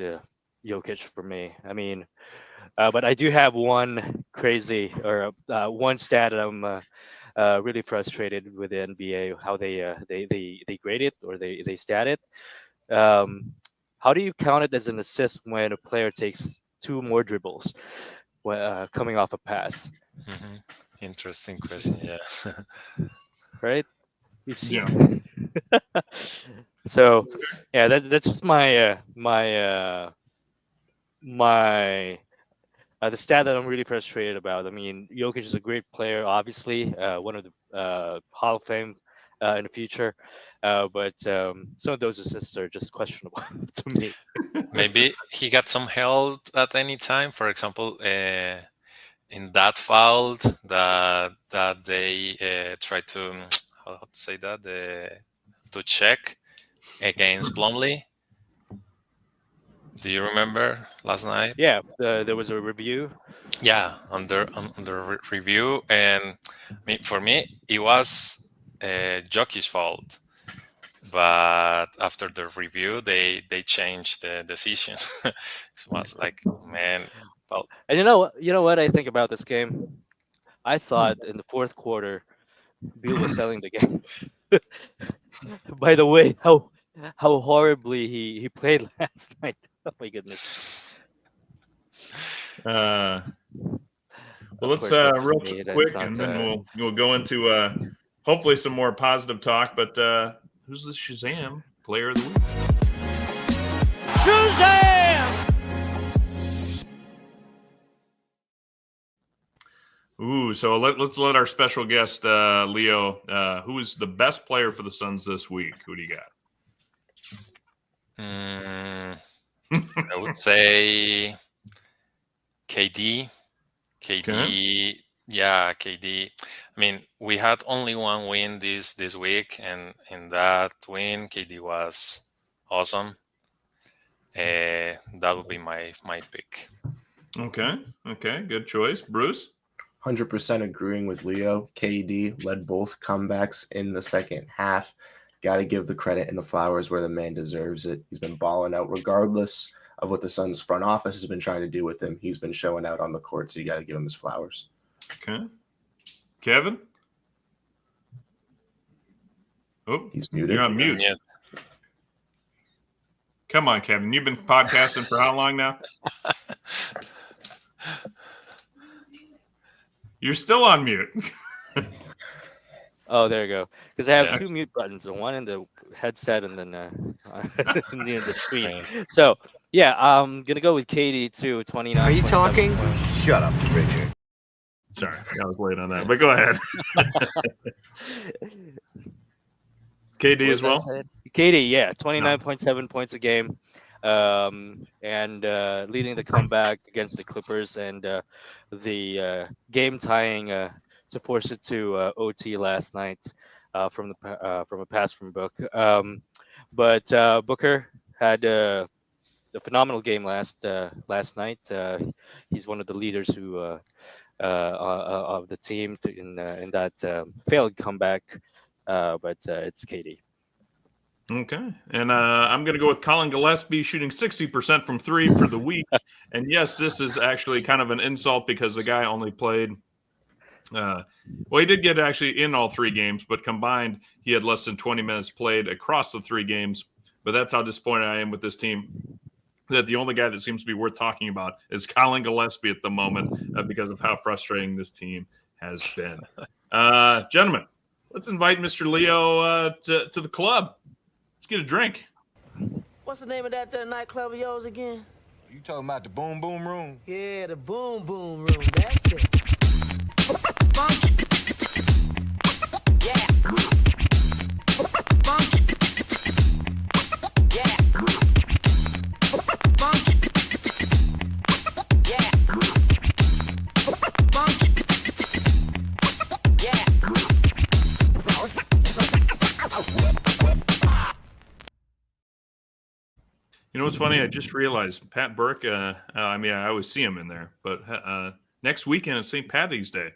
Jokic for me. I mean, but I do have one crazy or one stat that I'm really frustrated with the NBA how they grade it or they stat it. Um, how do you count it as an assist when a player takes two more dribbles coming off a pass? Hmm. Interesting question. Yeah. Right? We've Yeah. seen. So yeah, that's just my the stat that I'm really frustrated about. I mean, Jokic is a great player, obviously, one of the Hall of Fame in the future, but some of those assists are just questionable to me. Maybe he got some help at any time. For example, in that foul that they tried to how to say that to check against Plumlee. Do you remember last night? Yeah, there was a review. Yeah, under review, and for me, it was Jockey's fault. But after the review, they changed the decision. It was like, man, well, And you know what I think about this game? I thought in the fourth quarter, Bill was selling the game. By the way, how horribly he played last night. Oh my goodness. Well, Of let's course, that's just real me. That's quick, not. and then we'll go into hopefully some more positive talk. But who's the Shazam player of the week? Shazam! Ooh, so let's let our special guest Leo, who is the best player for the Suns this week? Who do you got? I would say KD. KD, Okay. yeah, KD. I mean, we had only one win this week, and in that win, KD was awesome. That would be my pick. Okay, good choice, Bruce. 100% agreeing with Leo. KD led both comebacks in the second half. Got to give the credit and the flowers where the man deserves it. He's been balling out regardless of what the Suns front office has been trying to do with him. He's been showing out on the court, so you got to give him his flowers. Okay, Kevin. Oh, He's muted. You're on mute. Come on, Kevin. You've been podcasting for how long now? You're still on mute. Oh, there you go. Because I have Yeah. two mute buttons, the one in the headset and then near the screen. Man. So yeah, I'm gonna go with KD too. 29. Are you talking? Shut up, Richard. Sorry, I was late on that, but go ahead. KD as well. KD, yeah, 29.7 points a game, and leading the comeback against the Clippers and the game tying to force it to OT last night from a pass from Book. But Booker had a phenomenal game last night. He's one of the leaders who of the team in that failed comeback. But it's KD. Okay. And I'm going to go with Colin Gillespie shooting 60% from three for the week. And yes, this is actually kind of an insult because the guy only played. Well, he did get actually in all three games, but combined, he had less than 20 minutes played across the three games. But that's how disappointed I am with this team. That the only guy that seems to be worth talking about is Colin Gillespie at the moment because of how frustrating this team has been. Gentlemen, let's invite Mr. Leo to the club. Let's get a drink. What's the name of that nightclub of yours again? You talking about the Boom Boom Room? Yeah, the Boom Boom Room. That's it. Yeah. You know what's funny? I just realized Pat Burke. I mean, I always see him in there, but next weekend is St. Patty's Day,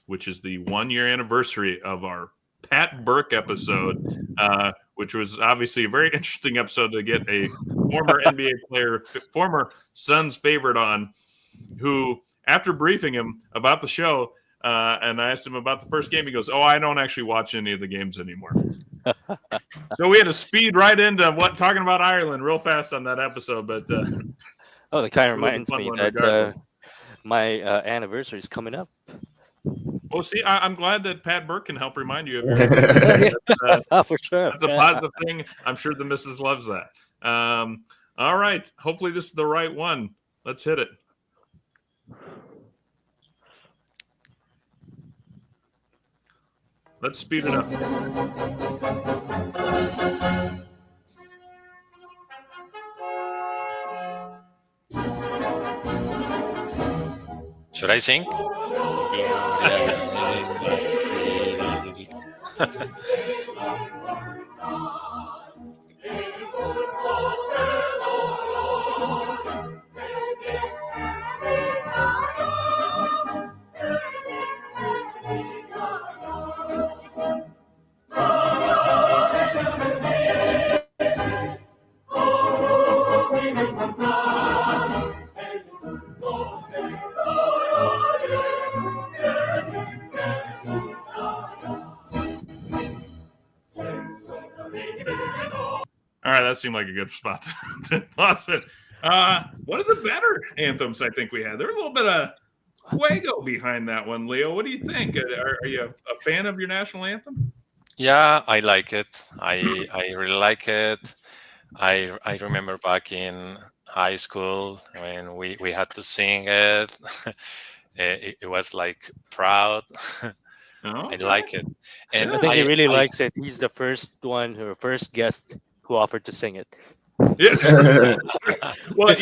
which is the 1-year anniversary of our Pat Burke episode, which was obviously a very interesting episode to get a former NBA player, former Suns favorite on, who after briefing him about the show, and I asked him about the first game, he goes, "Oh, I don't actually watch any of the games anymore." So we had to speed right into talking about Ireland real fast on that episode, but Oh, that kind of it was a reminds fun me one that regardless. my anniversary is coming up. Well, see, I'm glad that Pat Burke can help remind you of your anniversary. For sure. That's a positive thing. I'm sure the missus loves that. All right. Hopefully this is the right one. Let's hit it. Let's speed it up. Should I sing? All right, that seemed like a good spot to toss it. One of the better anthems I think we had. There's a little bit of fuego behind that one, Leo. What do you think? Are you a fan of your national anthem? Yeah, I like it. I really like it. I remember back in high school when we had to sing it. It was like proud. Oh, I like it, and I think he really I likes it. He's the first one or first guest who offered to sing it. yes. Well,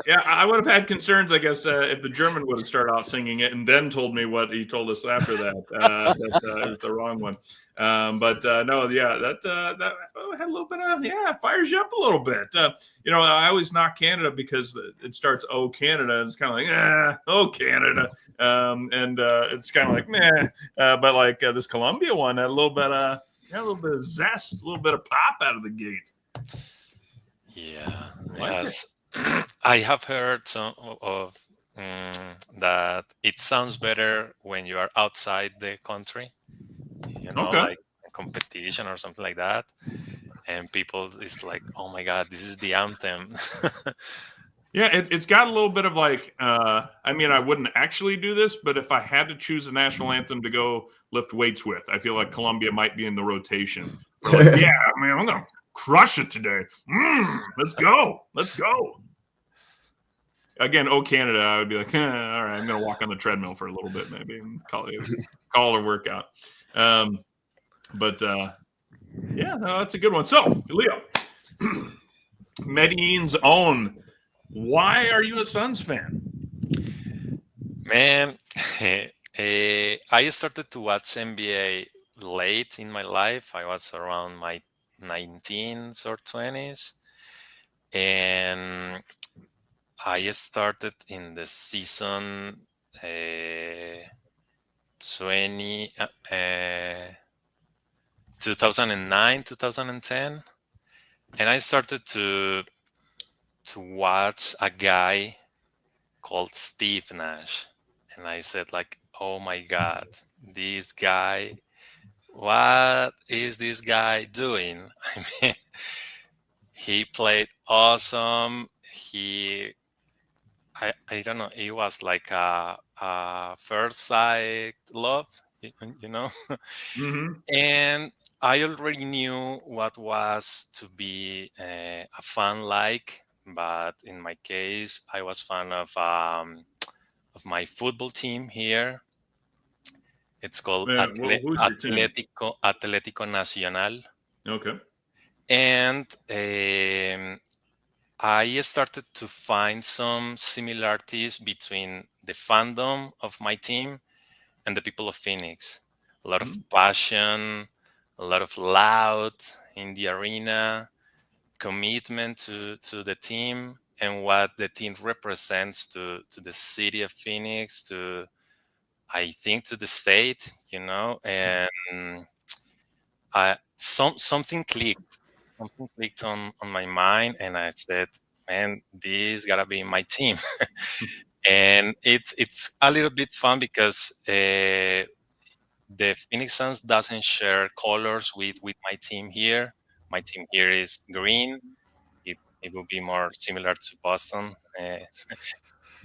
yeah, I would have had concerns, I guess, if the German would have started out singing it and then told me what he told us after that. That it was the wrong one. But no, yeah, that had a little bit of fires you up a little bit. I always knock Canada because it starts "Oh Canada," and it's kind of like "Oh Canada," and it's kind of like meh. But like this Colombia one had a little bit a little bit of zest, a little bit of pop out of the gate. Yeah, Like yes. I have heard some of that it sounds better when you are outside the country, Okay. like a competition or something like that. And people is like, oh my God, this is the anthem. Yeah, it's got a little bit of like, I mean, I wouldn't actually do this, but if I had to choose a national anthem to go lift weights with, I feel like Colombia might be in the rotation. They're like, yeah, man, I'm going to crush it today. Let's go. Let's go. Again, oh, Canada, I would be like, all right, I'm going to walk on the treadmill for a little bit maybe and call it a workout. But yeah, no, that's a good one. So, Leo, Medellin's own. Why are you a Suns fan? Man, I started to watch NBA late in my life. I was around my 19s or 20s. And I started in the season 2009, 2010. And I started to watch a guy called Steve Nash. And I said, like, oh my God, this guy, what is this guy doing? I mean, he played awesome. I don't know, it was like a first sight love, you know? Mm-hmm. And I already knew what was to be a fan like, but in my case, I was fan of my football team here. It's called Who's your team? Atlético Nacional. Okay. And I started to find some similarities between the fandom of my team and the people of Phoenix. A lot of passion, a lot of loud in the arena, commitment to the team and what the team represents to the city of Phoenix, to I think to the state, and something clicked. something clicked on my mind, and I said, "Man, this gotta be my team." And it's a little bit fun because the Phoenix Suns doesn't share colors with my team here. My team here is green. It will be more similar to Boston,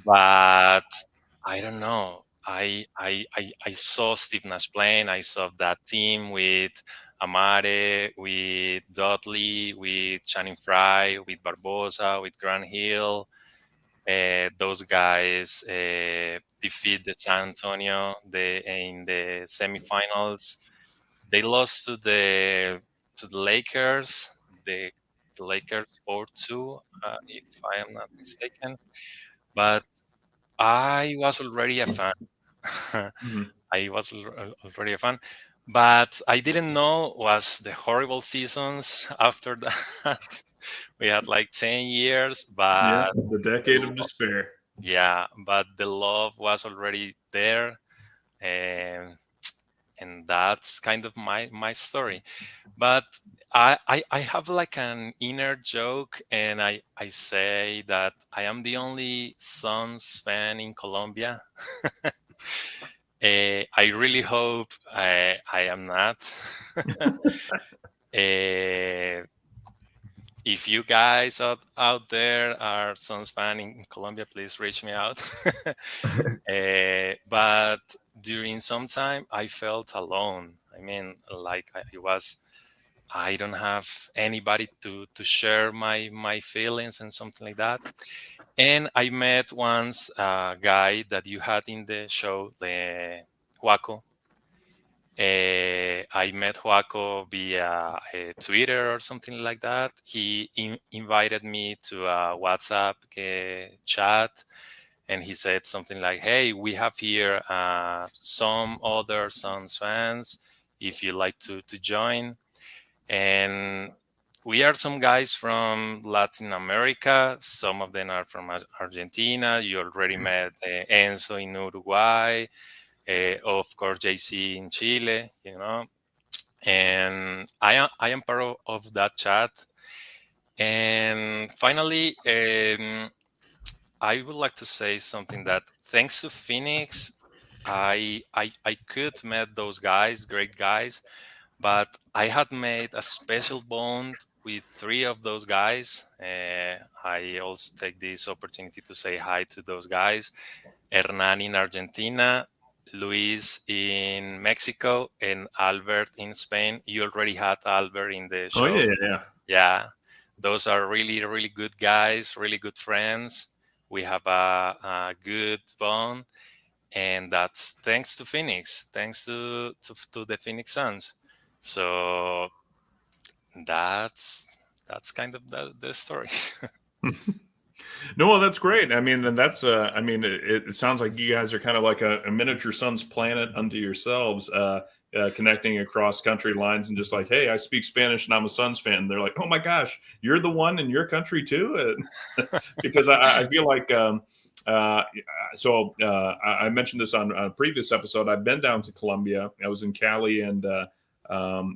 but I don't know. I saw Steve Nash playing. I saw that team with Amare, with Dudley, with Channing Frye, with Barbosa, with Grant Hill. Those guys defeat the San Antonio in the semifinals. They lost to the Lakers. The, the Lakers 4-2, if I am not mistaken. But I was already a fan. Mhm. I was already a fan, but I didn't know was the horrible seasons after that. We had like 10 years, Yeah, but the decade of despair. yeah, but the love was already there, and that's kind of my story. But I have like an inner joke, and I say that I am the only Suns fan in Colombia. I really hope I am not. Eh, if you guys out there are Suns fan in Colombia, please reach me out. But during some time, I felt alone. I mean, like I don't have anybody to share my feelings and something like that. And I met once a guy that you had in the show, the Huaco. I met Joaco via Twitter or something like that. He invited me to a WhatsApp chat, and he said something like, "Hey, we have here some other Suns fans. If you like to join." And we are some guys from Latin America. Some of them are from Argentina. You already met Enzo in Uruguay. Of course, JC in Chile, and I am part of that chat. And finally, I would like to say something that thanks to Phoenix, I could met those guys, great guys, but I had made a special bond with three of those guys. I also take this opportunity to say hi to those guys. Hernan in Argentina, Luis in Mexico, and Albert in Spain. You already had Albert in the Oh show. yeah, yeah. Yeah, those are really, really good guys, really good friends. We have a good bond, and that's thanks to Phoenix, thanks to the Phoenix Suns. So that's kind of the story. No, well, that's great. I mean, and that's I mean, it sounds like you guys are kind of like a miniature Suns planet unto yourselves, connecting across country lines and just like, hey, I speak Spanish and I'm a Suns fan. They're like, oh my gosh, you're the one in your country too, because I feel like. Uh, I mentioned this on a previous episode. I've been down to Colombia. I was in Cali and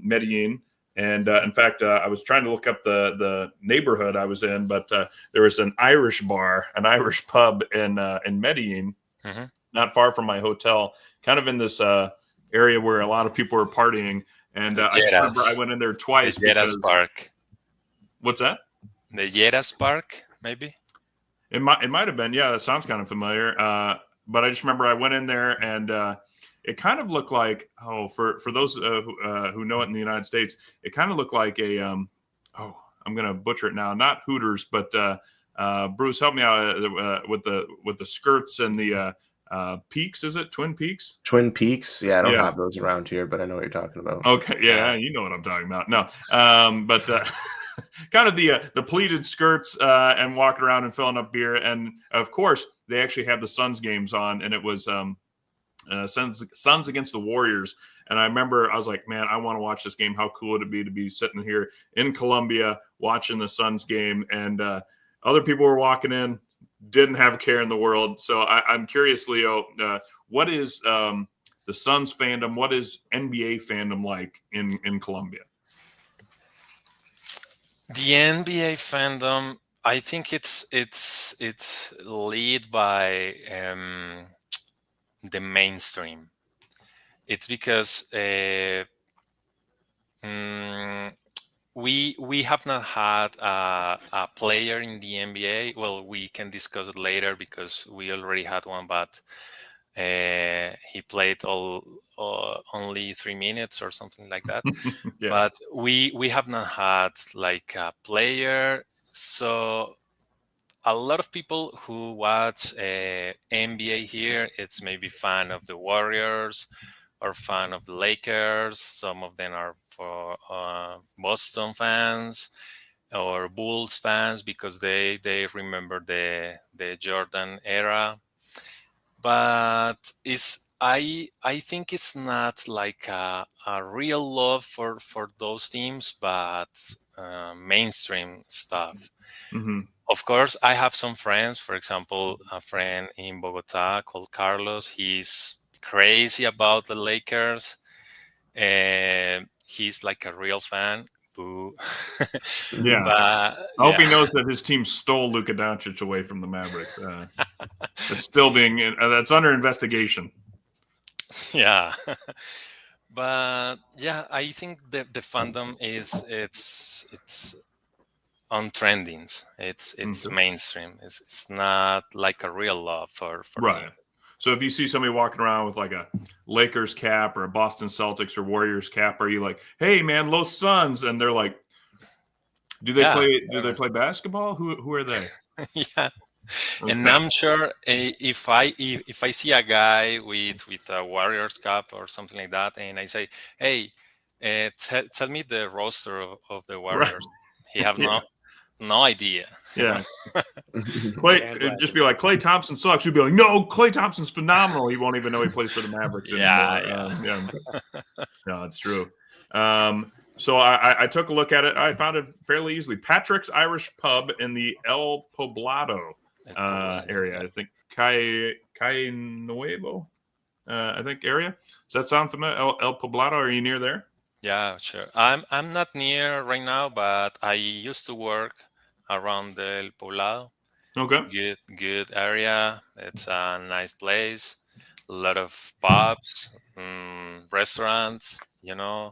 Medellin. And in fact, I was trying to look up the neighborhood I was in, but there was an Irish bar, an Irish pub in Medellin, Hmm. not far from my hotel, kind of in this area where a lot of people were partying. And The I just remember I Jeras, went in there the twice Jeras because Park, what's that? the Jeras Park, maybe. It might have been, yeah. That sounds kind of familiar. But I just remember I went in there and it kind of looked like for those who know it in the United States, it kind of looked like a I'm gonna butcher it now, not Hooters, but Bruce, help me out with the skirts and the Peaks. Is it Twin Peaks? Twin Peaks. Yeah, I don't Yeah. have those around here, but I know what you're talking about. Okay, yeah, you know what I'm talking about. No, but kind of the pleated skirts and walking around and filling up beer, and of course they actually had the Suns games on, and it was Suns against the Warriors. And I remember I was like, man, I want to watch this game. How cool would it be to be sitting here in Colombia watching the Suns game? And other people were walking in, didn't have a care in the world. So I'm curious, Leo, what is the Suns fandom? What is NBA fandom like in Colombia? The NBA fandom, I think it's led by the mainstream. It's because mm, we have not had a player in the NBA. Well, we can discuss it later because we already had one, but he played only 3 minutes or something like that. Yeah. But we have not had like a player. So a lot of people who watch NBA here, it's maybe fan of the Warriors or fan of the Lakers. Some of them are for Boston fans or Bulls fans because they remember the Jordan era. But I think it's not like a real love for those teams, but mainstream stuff. Hmm. Of course, I have some friends. For example, a friend in Bogota called Carlos. He's crazy about the Lakers, and he's like a real fan. Boo! Yeah. But I hope he knows that his team stole Luka Doncic away from the Mavericks. It's still being that's under investigation. yeah. But yeah, I think the fandom is it's on trendings. It's Okay. mainstream. It's not like a real love for team. Right. So if you see somebody walking around with like a Lakers cap or a Boston Celtics or Warriors cap, are you like, "Hey, man, Los Suns," and they're like, "Do they Yeah, play? Do they play basketball? Who are they?" yeah. And Okay. I'm sure if I see a guy with a Warriors cap or something like that, and I say, "Hey, tell me the roster of the Right. Warriors," he have Yeah. no idea. You know? Yeah. Clay, it'd just Bandwagon. be like Clay Thompson sucks. You'd be like, no, Clay Thompson's phenomenal. He won't even know he plays for the Mavericks Yeah, anymore. yeah. Yeah, no, it's true. So I took a look at it. I found it fairly easily. Patrick's Irish Pub in the El Poblado El Poblado, area. yeah. I think Calle Nuevo, I think area. Does that sound familiar? El Poblado. Are you near there? Yeah, sure. I'm not near right now, but I used to work around El Poblado. Okay. Good area. It's a nice place. A lot of pubs, restaurants,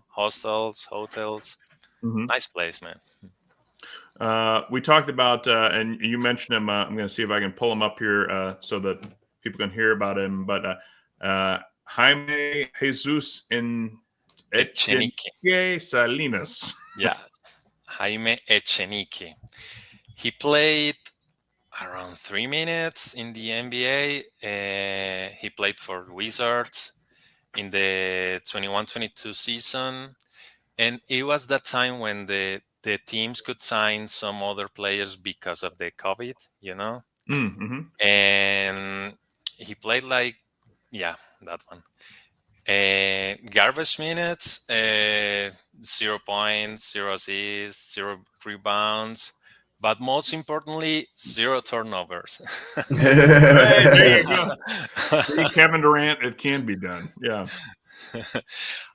hostels, hotels. Mm-hmm. Nice place, man. We talked about, and you mentioned him. I'm going to see if I can pull him up here so that people can hear about him. But Jaime Jesus in Echenique. Echenique Salinas. Yeah, Jaime Echenique. He played around 3 minutes in the NBA. He played for Wizards in the 21-22 season. And it was that time when the teams could sign some other players because of the COVID, Mm-hmm. And he played like, yeah, that one. Garbage minutes, 0 points, 0 assists, 0 rebounds, but most importantly, 0 turnovers. Hey, there you go. See, Kevin Durant, it can be done. Yeah.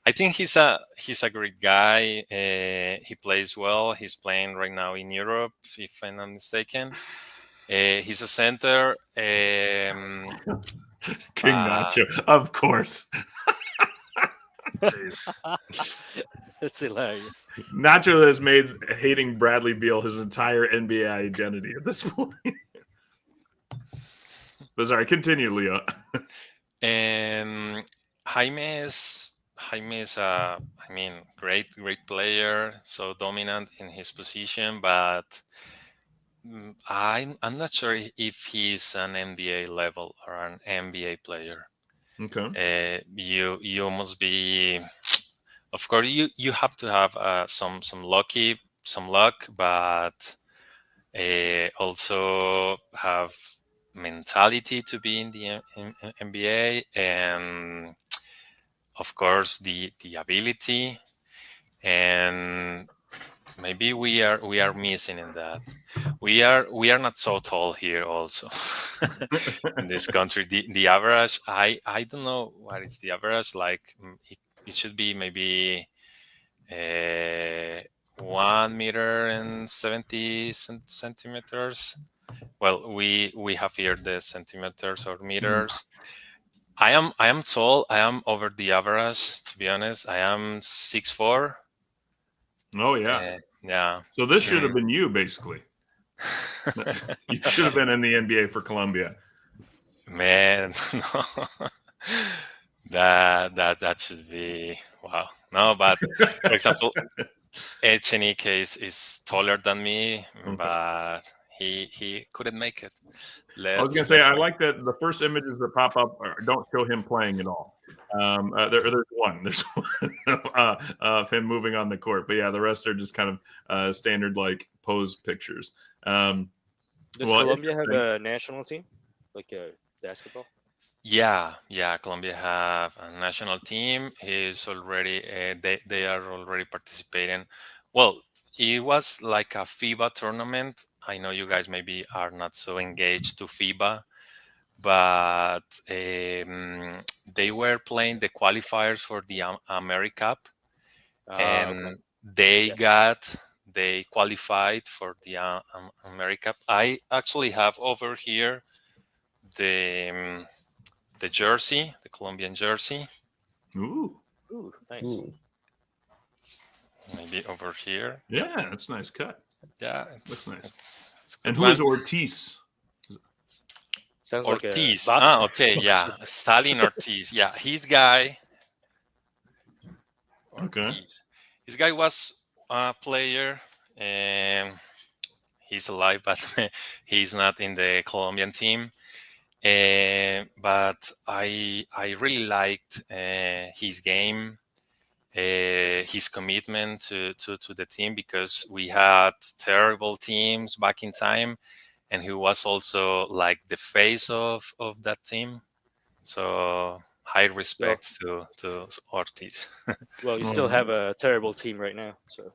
I think he's a great guy. He plays well. He's playing right now in Europe, if I'm not mistaken. He's a center. King Nacho, of course. That's hilarious. Nacho has made hating Bradley Beal his entire NBA identity at this point. But sorry, continue, Leo. And Jaime is great player, so dominant in his position, but I'm not sure if he's an NBA level or an NBA player. Okay. You must be, of course, you have to have some luck, but also have mentality to be in the NBA, and of course the ability, and maybe we are missing in that. We are not so tall here also in this country. The average, I don't know what is the average, like it should be maybe 1 meter and 70 centimeters. Well, we have here the centimeters or meters. I am tall. I am over the average, to be honest. I am 6'4". Oh yeah. Yeah. So this should have been you, basically. You should have been in the NBA for Colombia. Man, no. That should be wow. No, but for example, Echenique is taller than me, Okay. but he couldn't make it. I was gonna say I like that the first images that pop up don't show him playing at all. There's one of him moving on the court, but yeah, the rest are just kind of standard like pose pictures. Does Colombia have a national team, like basketball? Yeah, Colombia have a national team. He's already they are already participating. Well, it was like a FIBA tournament. I know you guys maybe are not so engaged to FIBA, but they were playing the qualifiers for the AmeriCup, and they qualified for the AmeriCup. I actually have over here the jersey, the Colombian jersey. Ooh, nice. Ooh. Maybe over here. Yeah, that's a nice cut. Yeah, it's nice. It's and who is Ortiz? Sounds Ortiz. like a boxer. Okay, yeah, Stalin Ortiz. Yeah, his guy. Ortiz. Okay. His guy was a player, and he's alive, but he's not in the Colombian team. But I really liked his game, his commitment to the team, because we had terrible teams back in time, and he was also like the face of that team. So high respect to Ortiz. Well, you still have a terrible team right now, so.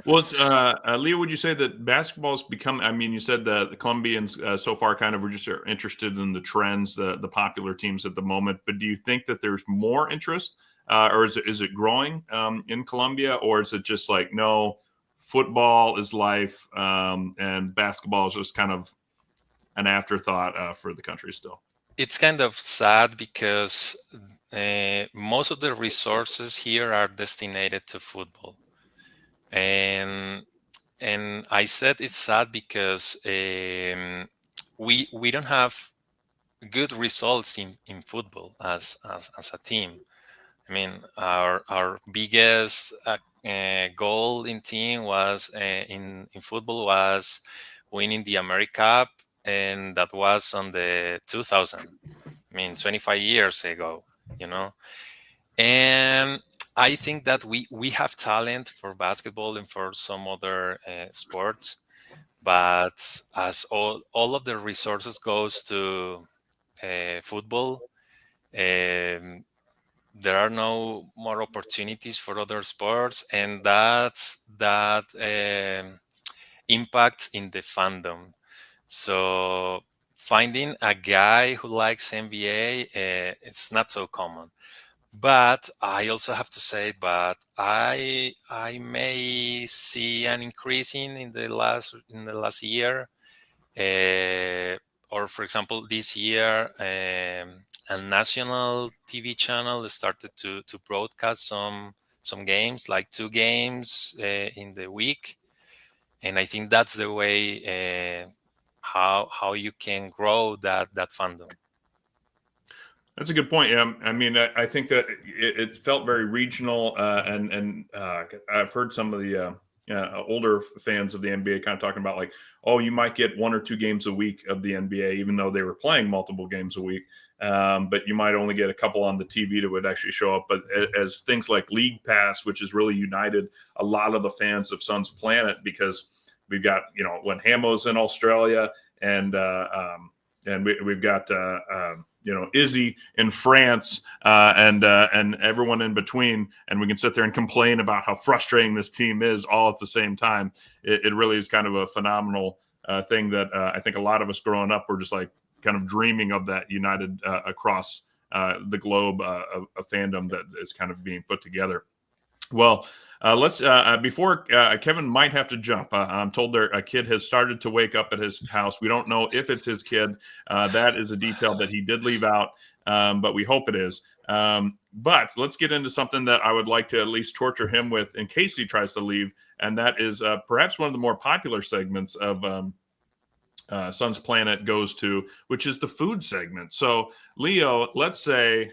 Well, it's Leo. Would you say that basketball's become? I mean, you said the Colombians so far kind of were just interested in the trends, the popular teams at the moment. But do you think that there's more interest, or is it growing in Colombia, or is it just like no, football is life, and basketball is just kind of an afterthought for the country still? It's kind of sad because most of the resources here are destinated to football. And I said it's sad because we don't have good results in football as a team. I mean, our biggest goal in team was in football was winning the AmeriCup, and that was on the 2000. I mean, 25 years ago, you know. And I think that we have talent for basketball and for some other sports, but as all of the resources goes to football, there are no more opportunities for other sports, and that impact in the fandom. So finding a guy who likes NBA, it's not so common. But I also have to say, but I may see an increase in the last year, or for example, this year, a national TV channel started to broadcast some games, like 2 games in the week, and I think that's the way how you can grow that fandom. That's a good point. Yeah, I mean, I think that it felt very regional, and I've heard some of the older fans of the NBA kind of talking about like, oh, you might get 1 or 2 games a week of the NBA, even though they were playing multiple games a week, but you might only get a couple on the TV that would actually show up. But as things like League Pass, which has really united a lot of the fans of Suns Planet, because we've got when Hamo's in Australia, and we've got Izzy in France, and everyone in between, and we can sit there and complain about how frustrating this team is all at the same time. It really is kind of a phenomenal thing that I think a lot of us growing up were just like kind of dreaming of, that united across the globe of fandom that is kind of being put together. Well, let's before Kevin might have to jump. I'm told a kid has started to wake up at his house. We don't know if it's his kid. That is a detail that he did leave out, but we hope it is. But let's get into something that I would like to at least torture him with in case he tries to leave, and that is perhaps one of the more popular segments of Sun's Planet goes to, which is the food segment. So, Leo, let's say,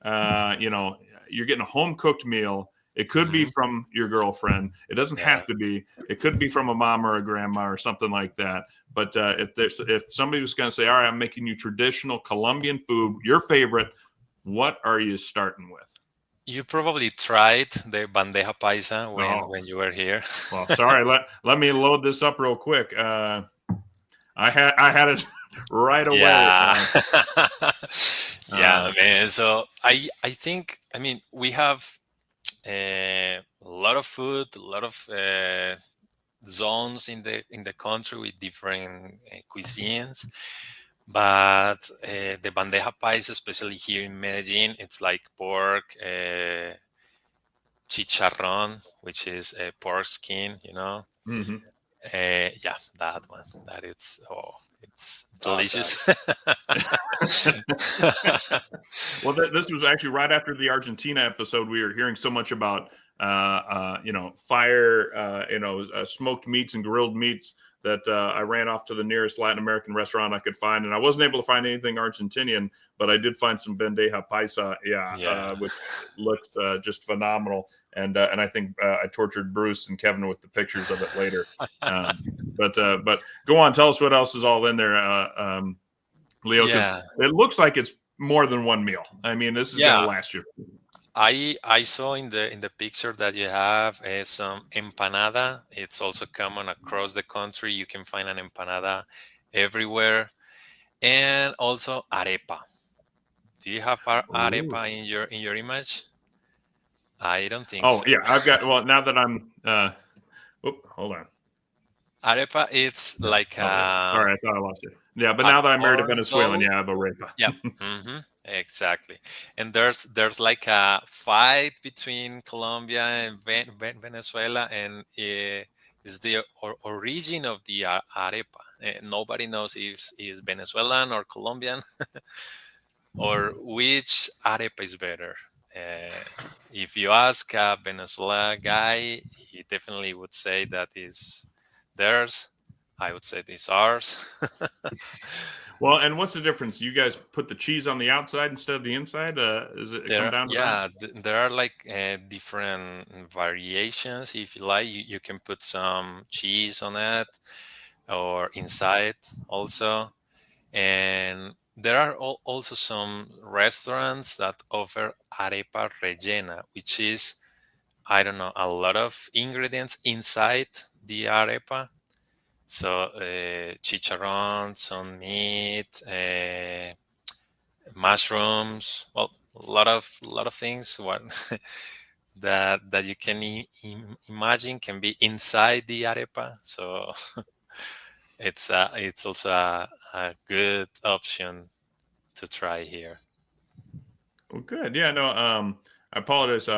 you're getting a home cooked meal. It could be from your girlfriend. It doesn't have to be. It could be from a mom or a grandma or something like that. But if somebody was going to say, "All right, I'm making you traditional Colombian food, your favorite," what are you starting with? You probably tried the bandeja paisa when you were here. Well, sorry. Let me load this up real quick. I had it right away. Yeah. Yeah, man. So I think, I mean, we have a lot of food, a lot of zones in the country with different cuisines. But the bandeja paisa, especially here in Medellin, it's like pork, chicharrón, which is a pork skin, Mm-hmm. Yeah, that one. It's delicious. Well, this was actually right after the Argentina episode. We were hearing so much about fire, smoked meats and grilled meats that I ran off to the nearest Latin American restaurant I could find, and I wasn't able to find anything Argentinian, but I did find some bandeja paisa, which looks just phenomenal. And I think I tortured Bruce and Kevin with the pictures of it later. But go on, tell us what else is all in there, Leo. Because it looks like it's more than one meal. I mean, this is going to last you. I saw in the picture that you have some empanada. It's also common across the country. You can find an empanada everywhere, and also arepa. Do you have arepa in your image? I don't think so. Oh yeah, I've got. Well, now that I'm. Hold on. Arepa, it's like sorry, I thought I lost you. Yeah, but now that I'm married to Venezuelan, I have arepa. Yeah. Exactly. And there's like a fight between Colombia and Venezuela, and is the origin of the arepa. Nobody knows if it's Venezuelan or Colombian or which arepa is better. If you ask a Venezuela guy, he definitely would say that is theirs. I would say it's ours. Well, and what's the difference? You guys put the cheese on the outside instead of the inside? Is it come down to that? There are like different variations. If you like, you can put some cheese on it or inside also. And there are also some restaurants that offer arepa rellena, which is, I don't know, a lot of ingredients inside the arepa. So chicharrón, some meat, mushrooms. Well, a lot of things. What that you can imagine can be inside the arepa. So it's also a good option to try here. Well, good. Yeah, no. I apologize.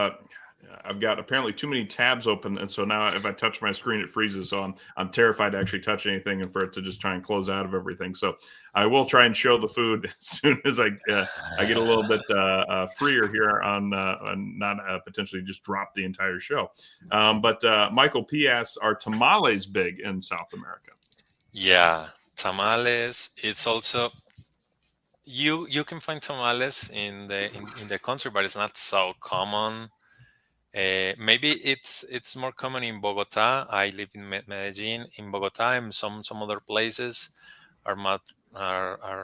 I've got apparently too many tabs open, and so now if I touch my screen, it freezes. So I'm terrified to actually touch anything and for it to just try and close out of everything. So I will try and show the food as soon as I get a little bit freer here on not potentially just drop the entire show. But Michael P. asks, are tamales big in South America? Yeah, tamales. It's also you can find tamales in the country, but it's not so common. Maybe it's more common in Bogota. I live in Medellin. In Bogota, and some other places are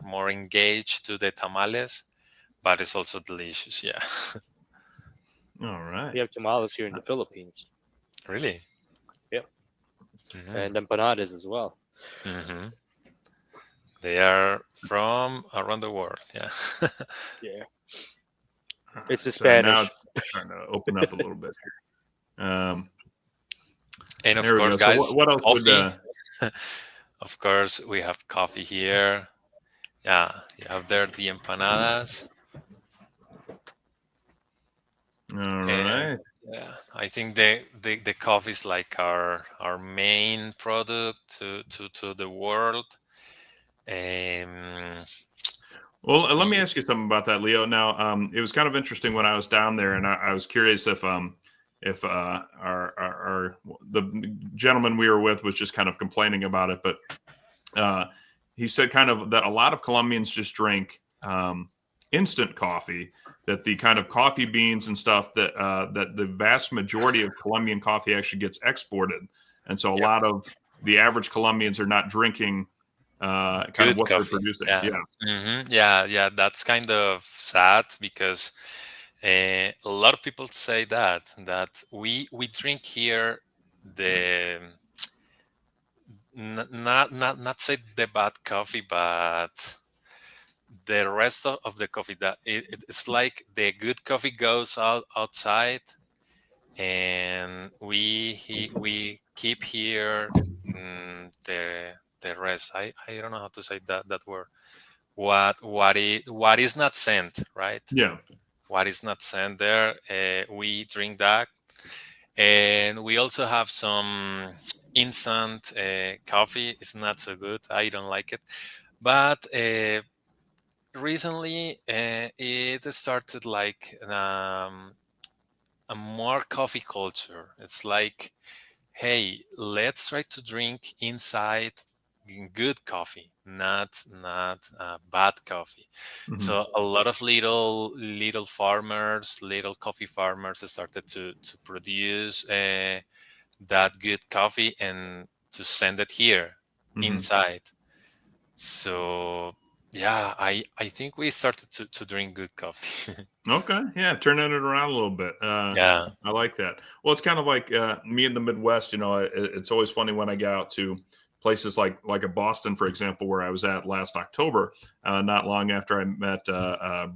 more engaged to the tamales, but it's also delicious. Yeah. All right. We have tamales here in the Philippines. Really? Yep. Mm-hmm. And empanadas as well. Mm-hmm. They are from around the world. Yeah. Yeah. It's the Spanish. Now it's trying to open up a little bit here. And of course, guys, so what else coffee. Of course, we have coffee here. Yeah, you have there the empanadas. All right. Yeah, I think the coffee is like our main product to the world. Um, Well, let me ask you something about that, Leo. Now, it was kind of interesting when I was down there, and I was curious if our the gentleman we were with was just kind of complaining about it, but uh, he said kind of that a lot of Colombians just drink instant coffee. That the kind of coffee beans and stuff that the vast majority of Colombian coffee actually gets exported, and so a Yep. lot of the average Colombians are not drinking kind of Good what they're coffee. producing. Yeah. Yeah. Yeah. That's kind of sad because a lot of people say that we drink here the not say the bad coffee, but the rest of the coffee that it's like the good coffee goes outside, and we keep here the rest. I don't know how to say that word. What is not sent, right? Yeah. What is not sent there, we drink that, and we also have some instant coffee. It's not so good. I don't like it, but recently it started like a more coffee culture. It's like, hey, let's try to drink inside good coffee, not bad coffee. Mhm. So a lot of little farmers, little coffee farmers started to produce that good coffee and to send it here Mhm. inside. So yeah, I think we started to drink good coffee. Okay, yeah, turning it around a little bit. Yeah. I like that. Well, it's kind of like me in the Midwest. You know, it's always funny when I get out to places like a Boston, for example, where I was at last October, not long after I met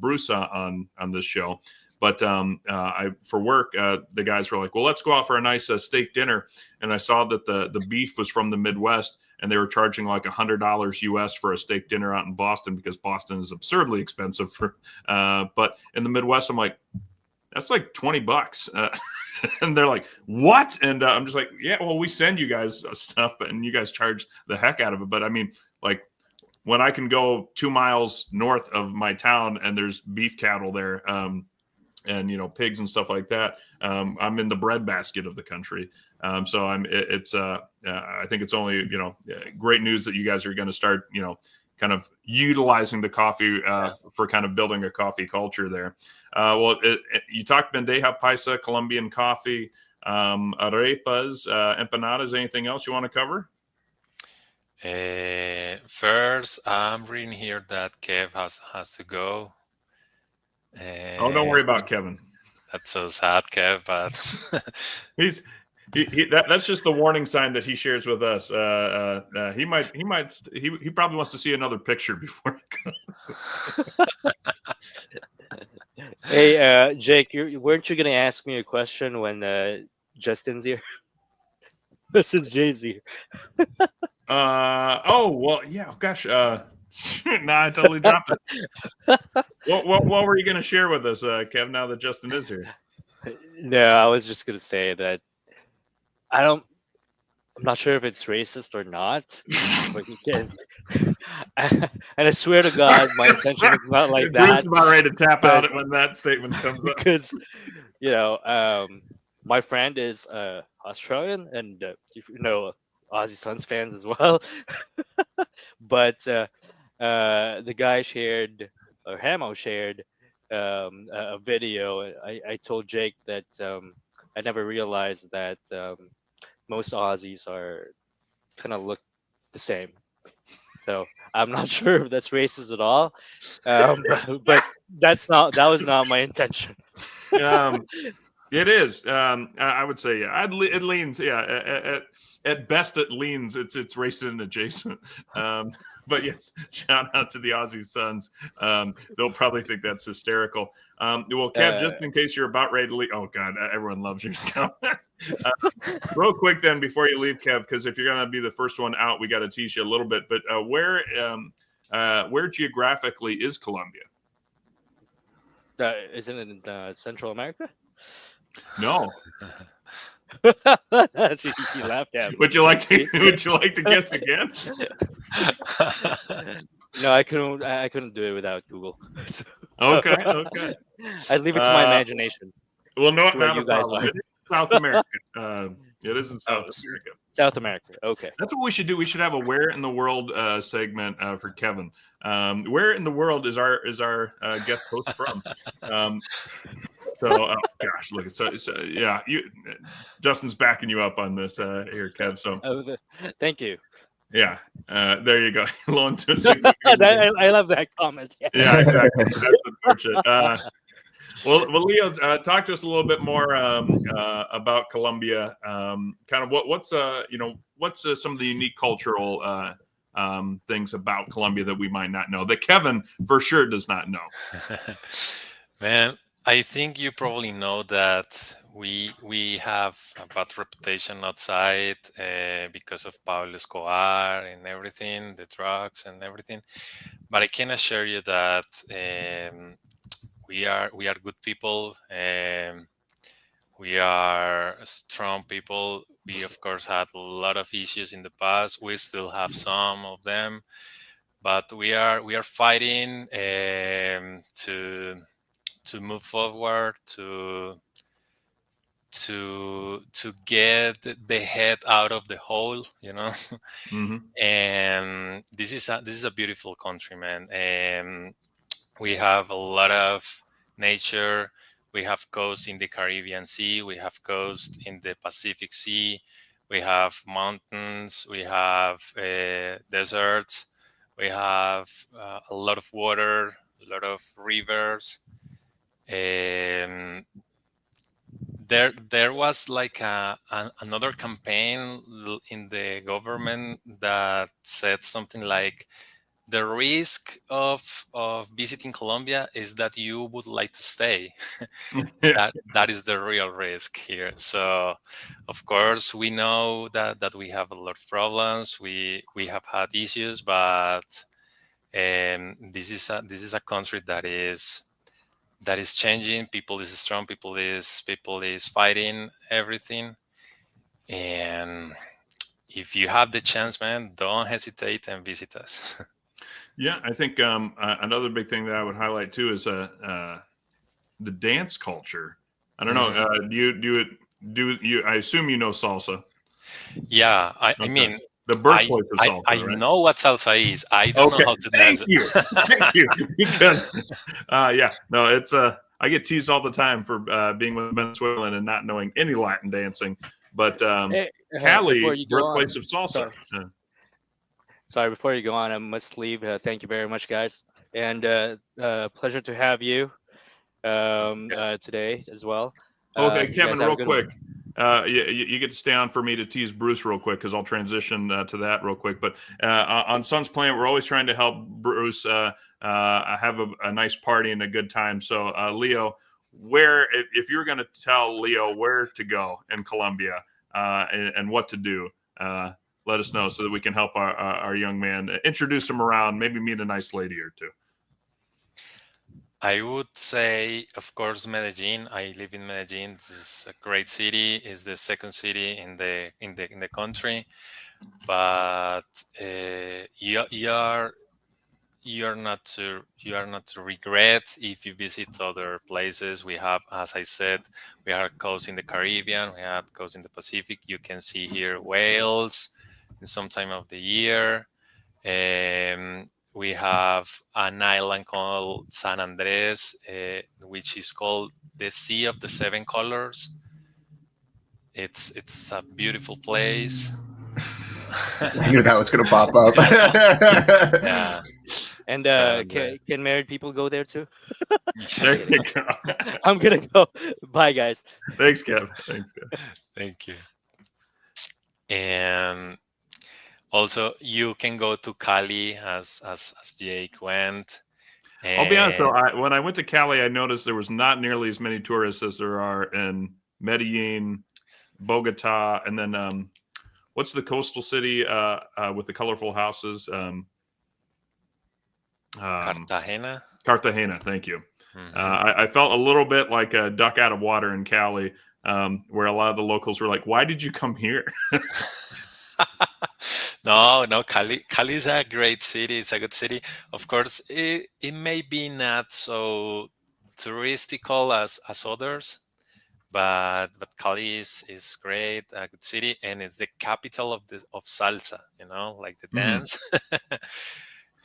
Bruce on this show. But I for work, the guys were like, "Well, let's go out for a nice steak dinner," and I saw that the beef was from the Midwest, and they were charging like $100 US for a steak dinner out in Boston because Boston is absurdly expensive for but in the Midwest, I'm like, that's like $20. And they're like, what? And I'm just like, yeah, well, we send you guys stuff, and you guys charge the heck out of it. But I mean, like, when I can go 2 miles north of my town and there's beef cattle there, and pigs and stuff like that, I'm in the breadbasket of the country. So it's I think it's only great news that you guys are going to start kind of utilizing the coffee Yeah. for kind of building a coffee culture there. Well, you talked bandeja paisa, Colombian coffee, arepas, empanadas. Anything else you want to cover? First, I'm reading here that Kev has to go. Oh, don't worry about Kevin. That's so sad, Kev, but He's that's just the warning sign that he shares with us. He probably wants to see another picture before he goes. Hey, Jake, weren't you gonna ask me a question when Justin's here? Since Jay's here. Oh well, yeah. Gosh, nah, I totally dropped it. What were you going to share with us, Kev? Now that Justin is here. No, I was just gonna say that I don't. I'm not sure if it's racist or not, but you can. And I swear to God, my intention is not like Bruce that. is about ready to tap but- out when that statement comes up. Because my friend is Australian, and Aussie Suns fans as well. But the guy shared, or Hamo shared, a video. I told Jake that I never realized that most Aussies are kind of look the same. So I'm not sure if that's racist at all, but that was not my intention. It is. I would say, yeah. It leans, yeah. At best, it leans. It's racist adjacent. But yes, shout out to the Aussie Suns. They'll probably think that's hysterical. Well, Kev, just in case you're about ready to leave. Oh God, everyone loves your scout. Real quick, then, before you leave, Kev, because if you're gonna be the first one out, we got to tease you a little bit. But where geographically is Colombia? Isn't it in Central America? No. She laughed at me. Would you like to? See? Would you like to guess again? No, I couldn't. I couldn't do it without Google. So, Okay. Okay. I leave it to my imagination. Well, no, It's where not a you guys problem. are. It is South America. It is in South Oh, America. South America. Okay. That's what we should do. We should have a "Where in the World" segment for Kevin. Where in the world is our guest host from? So, oh gosh, look, yeah, Justin's backing you up on this here, Kev. So, Thank you. yeah, there you go. Loan to I love that comment. Yeah, exactly. That's unfortunate. Well, Leo, talk to us a little bit more about Colombia. Kind of what's some of the unique cultural things about Colombia that we might not know that Kevin for sure does not know. Man, I think you probably know that we have a bad reputation outside because of Pablo Escobar and everything, the drugs and everything. But I can assure you that we are good people. We are strong people. We of course had a lot of issues in the past. We still have some of them, but we are fighting to move forward, to get the head out of the hole, Mm-hmm. And this is a beautiful country, man. And we have a lot of nature. We have coast in the Caribbean Sea. We have coast in the Pacific Sea. We have mountains. We have deserts. We have a lot of water, a lot of rivers. There was like another campaign in the government that said something like, the risk of visiting Colombia is that you would like to stay. that is the real risk here. So of course we know that we have a lot of problems. We have had issues, but this is a country that is changing. People is strong. People is fighting everything. And if you have the chance, man, don't hesitate and visit us. Yeah, I think another big thing that I would highlight too is the dance culture. I don't know. Do you? I assume you know salsa. Yeah, I mean, the birthplace of salsa. I right? know what salsa is. I don't know how to dance. Thank you. Because it's I get teased all the time for being with Venezuelan and not knowing any Latin dancing. But Cali, birthplace of salsa. Sorry, before you go on, I must leave. Thank you very much, guys, and pleasure to have you today as well. Okay, Kevin, real quick. You get to stay on for me to tease Bruce real quick because I'll transition to that real quick. But on Sun's Planet, we're always trying to help Bruce have a nice party and a good time. So, Leo, if you're going to tell Leo where to go in Colombia and what to do, let us know so that we can help our young man, introduce him around, maybe meet a nice lady or two. I would say, of course, Medellin. I live in Medellin. This is a great city. It's the second city in the country. But you are not to regret if you visit other places. We have, as I said, we have coast in the Caribbean. We have coast in the Pacific. You can see here whales in some time of the year. We have an island called San Andres, which is called the Sea of the Seven Colors. It's a beautiful place. I knew that was going to pop up. Yeah. And can married people go there too? There you go. I'm gonna go. Bye, guys. Thanks, Kev. Thank you. And also, you can go to Cali as Jake went. I'll be honest though, when I went to Cali, I noticed there was not nearly as many tourists as there are in Medellin, Bogota, and then what's the coastal city with the colorful houses? Cartagena. Cartagena, thank you. Mm-hmm. I felt a little bit like a duck out of water in Cali. where a lot of the locals were like, "Why did you come here?" No, Cali is a great city. It's a good city. Of course, it may be not so touristical as others, but Cali is great, a good city, and it's the capital of salsa. Like the Mhm. dance.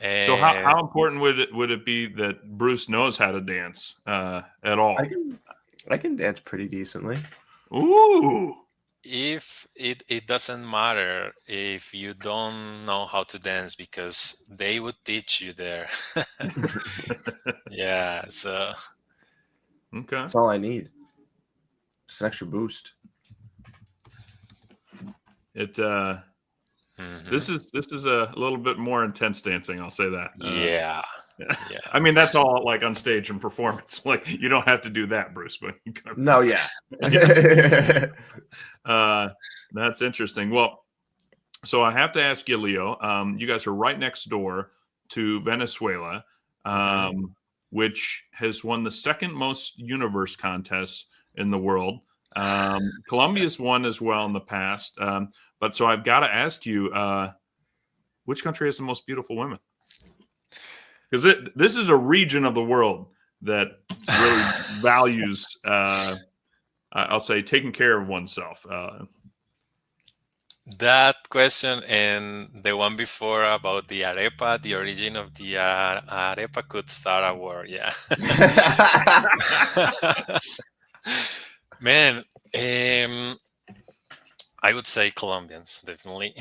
So And how important would it be that Bruce knows how to dance at all? I can dance pretty decently. Ooh. if it doesn't matter if you don't know how to dance because they would teach you there. Yeah, so Okay. That's all I need. Just an extra boost. It mhm. this is a little bit more intense dancing. I'll say that. Yeah. I mean, that's all like on stage and performance. Like you don't have to do that, Bruce. But you can. No, yeah. That's interesting. Well, so I have to ask you, Leo. You guys are right next door to Venezuela, which has won the second most universe contests in the world. Colombia's won as well in the past. But so I've got to ask you, which country has the most beautiful women? Because this is a region of the world that really values, I'll say, taking care of oneself. That question and the one before about the arepa, the origin of the arepa could start a war. Yeah. Man, I would say Colombians, definitely.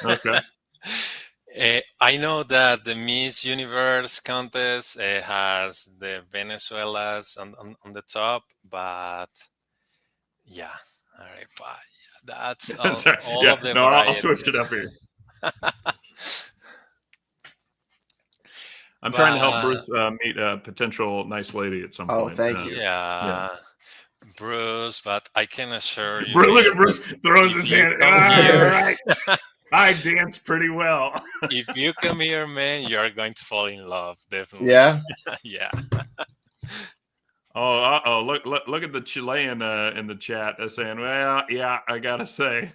Okay. I know that the Miss Universe contest has the Venezuelas on the top, but yeah, arepa. That's all Yeah, of the no, I'll switch it varieties. up here. I'm trying to help Bruce meet a potential nice lady at some Oh, point. thank you. Yeah, Bruce, but I can assure you, Look man, at Bruce throws if his you hand. come All here, right, I dance pretty well. if you come here, man, you are going to fall in love, definitely. Yeah. Yeah. Oh, look at the Chilean in the chat saying, well, yeah, I gotta say,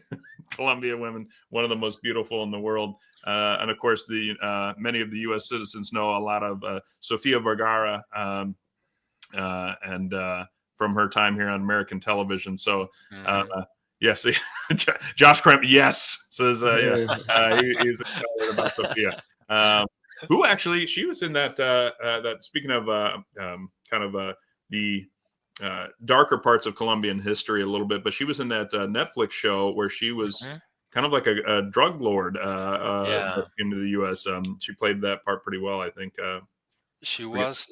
Colombia women, one of the most beautiful in the world. And of course, the many of the U.S. citizens know a lot of Sofia Vergara and from her time here on American television. So, yes, Josh Kremp, yes, says he's excited about Sofia. Who actually? She was in that. That speaking of kind of the darker parts of Colombian history a little bit, but she was in that Netflix show where she was kind of like a drug lord into the U.S. She played that part pretty well, I think. She was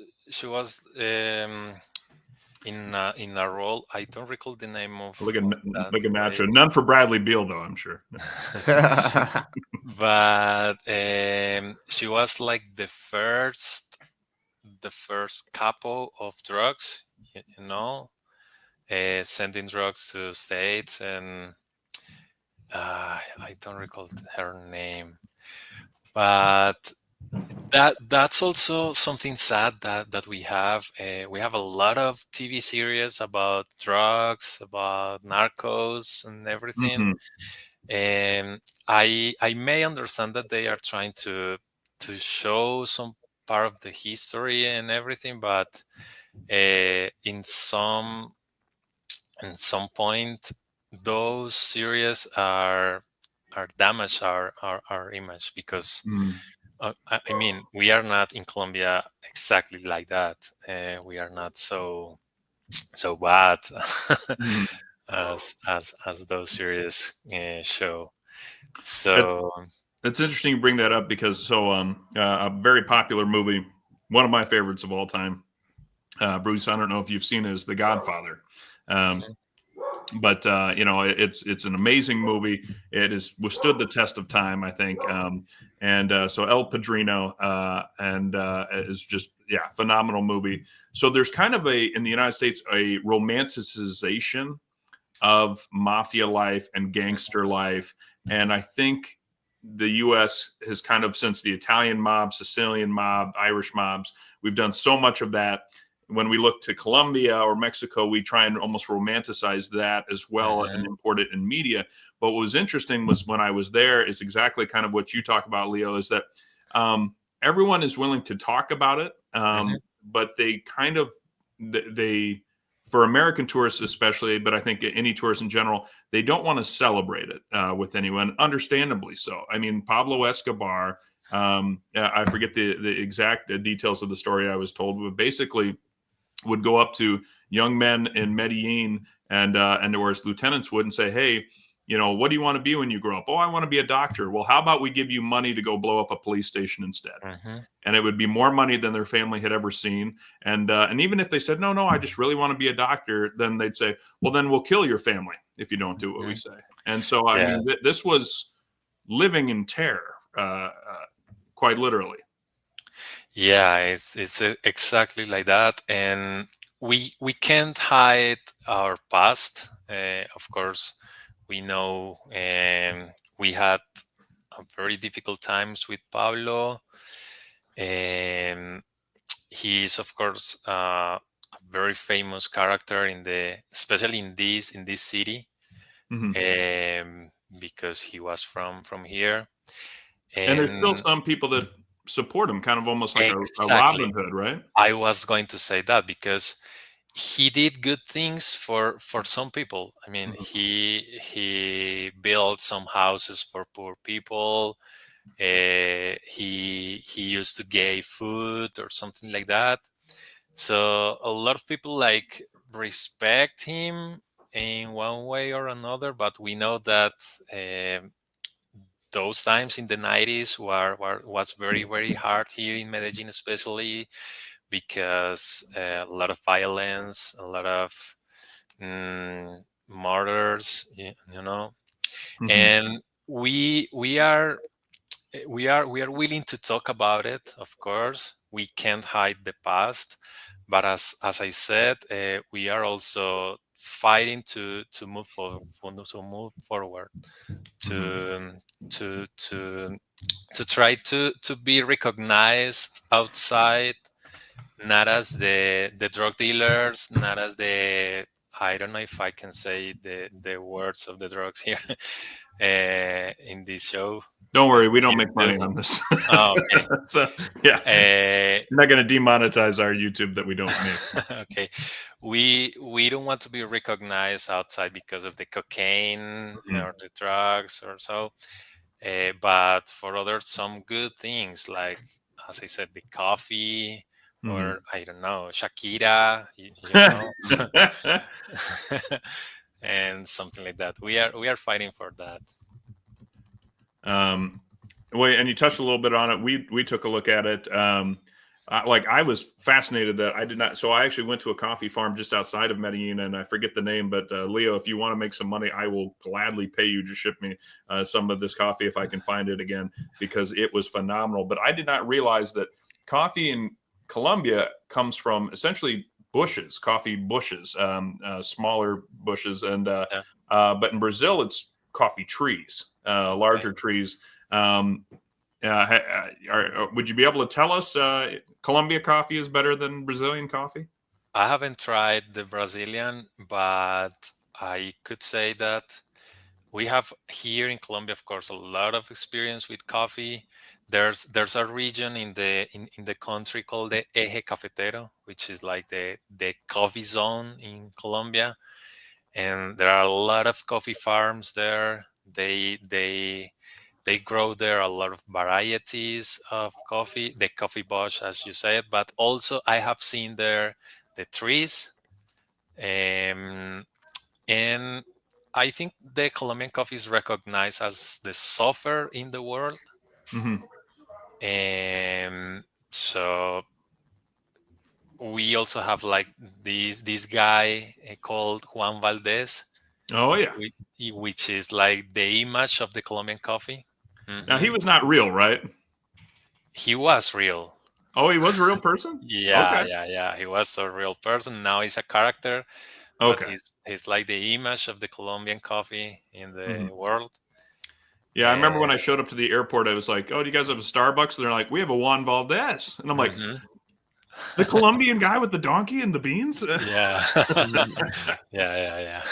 in a role. I don't recall the name of Look at that Nacho. lady. None for Bradley Beal, though, I'm sure. But she was like the first couple of drugs, sending drugs to states, and I don't recall her name, but that's also something sad that we have. We have a lot of TV series about drugs, about narcos, and everything. Mhm. And I may understand that they are trying to show some part of the history and everything, but in some point, those series are damage our image because Mm. I mean, we are not in Colombia exactly like that. We are not so bad Mm. as those series show. So It's interesting you bring that up because a very popular movie, one of my favorites of all time, Bruce. I don't know if you've seen it, is The Godfather. But it's an amazing movie. It has withstood the test of time, I think. So El Padrino is just phenomenal movie. So there's kind of in the United States a romanticization of mafia life and gangster life, and I think the U.S. has kind of, since the Italian mob, Sicilian mob, Irish mobs, we've done so much of that. when we look to Colombia or Mexico, we try and almost romanticize that as well and import it in media. But what was interesting was when I was there is exactly kind of what you talk about, Leo, is that everyone is willing to talk about it, but they kind of they for American tourists especially, but I think any tourists in general, they don't want to celebrate it with anyone, understandably so. I mean, Pablo Escobar, I forget the exact details of the story I was told, but basically would go up to young men in Medellin and or as lieutenants would and say, hey, you know, what do you want to be when you grow up? Oh, I want to be a doctor. Well, how about we give you money to go blow up a police station instead? And it would be more money than their family had ever seen. And even if they said, no, I just really want to be a doctor, then they'd say, well, then we'll kill your family if you don't do what we say. And so, I mean, this was living in terror, quite literally. Yeah, it's exactly like that, and we can't hide our past. Of course, we know we had a very difficult times with Pablo. He is, of course, a very famous character especially in this city, because he was from here. And there's still some people that support him, kind of almost like a exactly. Robin Hood, right? I was going to say that because he did good things for some people. I mean, he built some houses for poor people. He used to give food or something like that. So a lot of people like respect him in one way or another. But we know that those times in the 90s was very, very hard here in Medellin, especially because a lot of violence, a lot of murders, you know, and we are willing to talk about it. Of course, we can't hide the past, but as I said, we are also fighting to move forward, to try to be recognized outside, not as the drug dealers, not as I don't know if I can say the words of the drugs here in this show. Don't worry, we don't make money on this. Oh, okay. So yeah, you're not going to demonetize our YouTube that we don't make. Okay, we don't want to be recognized outside because of the cocaine or the drugs or so. But for others, some good things like, as I said, the coffee, or I don't know, Shakira, you know, and something like that. We are fighting for that. Wait, and you touched a little bit on it. We took a look at it. I was fascinated that I did not. So I actually went to a coffee farm just outside of Medellin, and I forget the name. But Leo, if you want to make some money, I will gladly pay you to ship me some of this coffee if I can find it again, because it was phenomenal. But I did not realize that coffee in Colombia comes from essentially bushes, coffee bushes, smaller bushes, and but in Brazil it's coffee trees, larger trees. Would you be able to tell us Colombia coffee is better than Brazilian coffee? I haven't tried the Brazilian, but I could say that we have here in Colombia, of course, a lot of experience with coffee. There's a region in the country called the Eje Cafetero, which is like the coffee zone in Colombia, and there are a lot of coffee farms there. They grow there a lot of varieties of coffee, the coffee bush, as you said, but also I have seen there the trees. And I think the Colombian coffee is recognized as the softer in the world. And so we also have like this guy called Juan Valdez. Oh yeah, which is like the image of the Colombian coffee. Now he was not real, right? He was real. Oh, he was a real person? Yeah, Okay. yeah. He was a real person. Now he's a character, but he's like the image of the Colombian coffee in the world. Yeah, I remember when I showed up to the airport, I was like, "Oh, do you guys have a Starbucks?" And they're like, "We have a Juan Valdez," and I'm like, The Colombian guy with the donkey and the beans. Yeah. Yeah.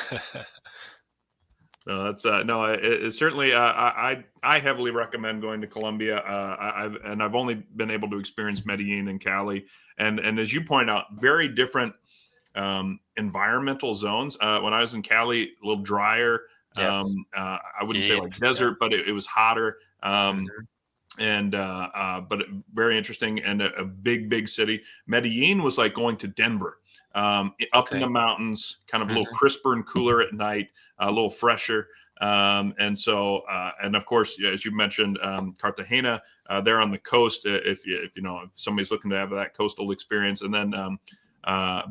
No, that's no. It certainly. I heavily recommend going to Colombia. I've only been able to experience Medellin and Cali, and as you point out, very different environmental zones. When I was in Cali, a little drier. Yeah. I wouldn't say like Heat, desert, but it was hotter. Mhm. And but very interesting and a big city. Medellin was like going to Denver, up in the Okay. mountains, kind of a little Mhm. crisper and cooler at night, a little fresher. And so, and of course, as you mentioned, Cartagena, there on the coast. If somebody's looking to have that coastal experience, and then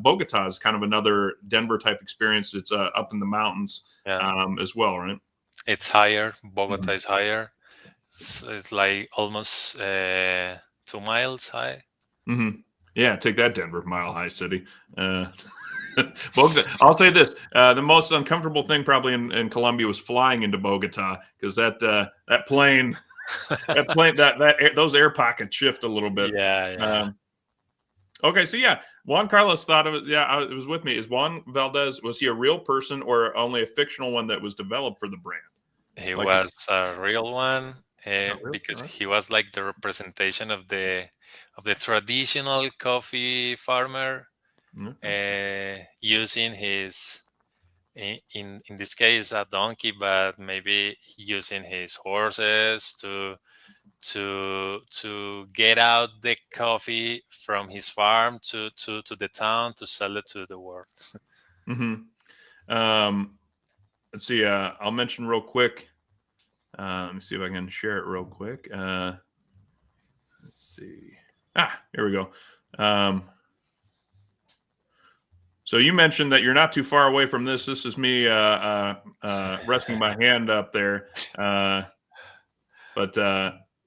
Bogota is kind of another Denver type experience. It's up in the mountains Yeah. as well, right? It's higher. Bogota Mhm. is higher. So it's like almost 2 miles high. Mm-hmm. Yeah, take that, Denver, Mile High City. Bogota. I'll say this: the most uncomfortable thing probably in Colombia was flying into Bogota because that plane, those air pockets shift a little bit. Yeah. Okay, so yeah, Juan Carlos thought of it. Yeah, it was with me. Is Juan Valdez, was he a real person or only a fictional one that was developed for the brand? He Like was a real one real? because All right. he was like the representation of the traditional coffee farmer, using his in this case a donkey, but maybe using his horses to get out the coffee from his farm to the town to sell it to the world. Mm-hmm. Let's see. I'll mention real quick. Let me see if I can share it real quick. Let's see. Here we go. So you mentioned that you're not too far away from this. This is me resting my hand up there. But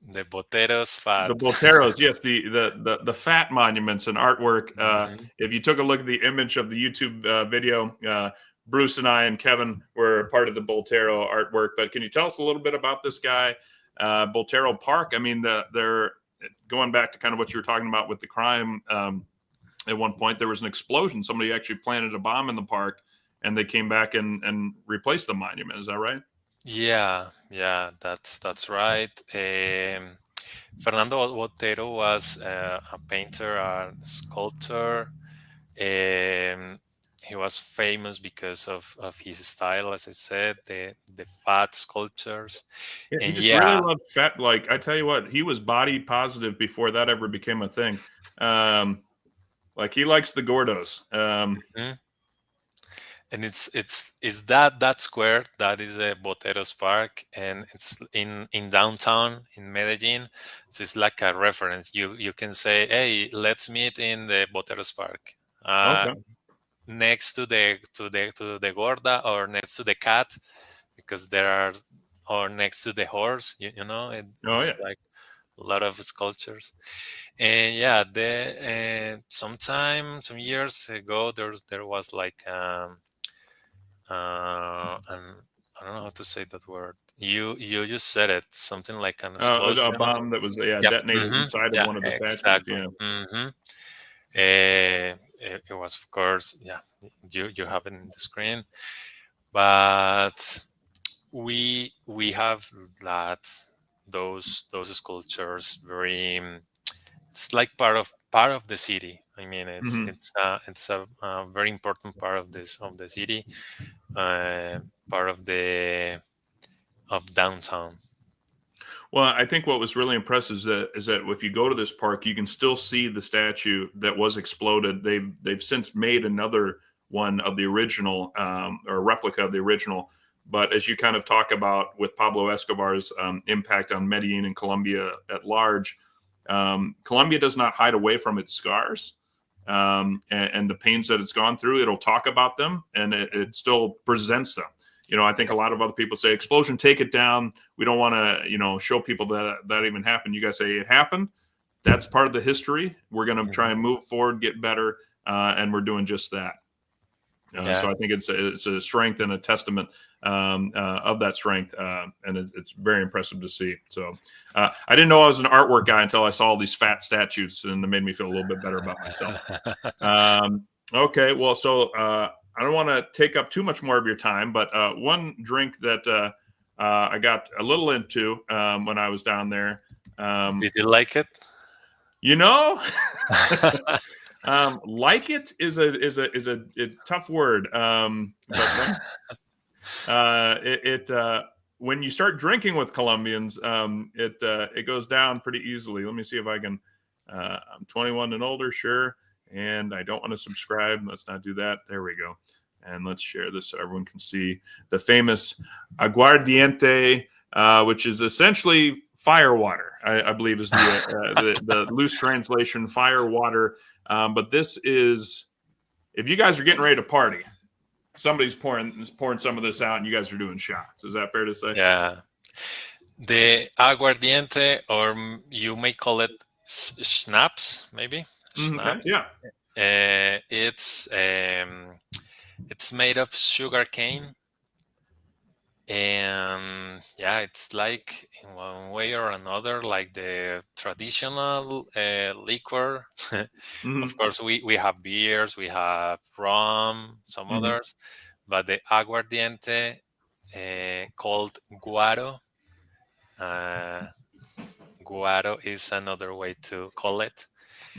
The Boteros fat. the Boteros, yes, the fat monuments and artwork. Mhm. If you took a look at the image of the YouTube video, Bruce and I and Kevin were part of the Boltero artwork. But can you tell us a little bit about this guy, Boltero Park? I mean, they're going back to kind of what you were talking about with the crime. At one point, there was an explosion. Somebody actually planted a bomb in the park, and they came back and replaced the monument. Is that right? Yeah, that's right. Fernando Botero was a painter, a sculptor. He was famous because of his style, as I said, the fat sculptures. Yeah, he And just really yeah, loved fat. Like I tell you what, he was body positive before that ever became a thing. Like he likes the gordos. mhm. And it's that square that is a Boteros Park, and it's in downtown in Medellin. So it's like a reference. You can say, hey, let's meet in the Boteros Park. Okay. Next to the gorda, or next to the cat, because there are, or next to the horse, Oh yeah. it's like a lot of sculptures. And yeah, some years ago there was like and I don't know how to say that word. You just said it, something like an A explosion. bomb that was Yep. detonated inside of Yeah, one of the statues. exactly. Yeah. It was, of course, yeah. You have it in the screen, but we have that those sculptures very. It's like part of the city. I mean, Hmm. it's a very important part of the city, uh, part of downtown. Well, I think what was really impressive is that if you go to this park, you can still see the statue that was exploded. They've since made another one of the original, or a replica of the original. But as you kind of talk about with Pablo Escobar's impact on Medellin and Colombia at large, Colombia does not hide away from its scars, and the pains that it's gone through. It'll talk about them, and it still presents them. I think a lot of other people say explosion, take it down. We don't want to, show people that even happened. You guys say it happened. That's part of the history. We're going to try and move forward, get better, and we're doing just that. So I think it's a strength and a testament of that strength, and it's very impressive to see. So I didn't know I was an artwork guy until I saw all these fat statues, and it made me feel a little bit better about myself. Okay, well, so I don't want to take up too much more of your time, but one drink that I got a little into when I was down there. Did you like it? You know, like it is a tough word. But when you start drinking with Colombians, it goes down pretty easily. Let me see if I can. I'm 21 and older, sure, and I don't want to subscribe. Let's not do that. There we go. And let's share this so everyone can see the famous aguardiente, which is essentially fire water. I believe is the loose translation, fire water. But this is, if you guys are getting ready to party, somebody's pouring some of this out, and you guys are doing shots. Is that fair to say? Yeah. The aguardiente, or you may call it schnapps, maybe. Schnapps. Yeah. It's made of sugar cane, and yeah, it's like in one way or another like the traditional liquor. Of course, we have beers, we have rum, some others, but the aguardiente, called guaro. Guaro is another way to call it.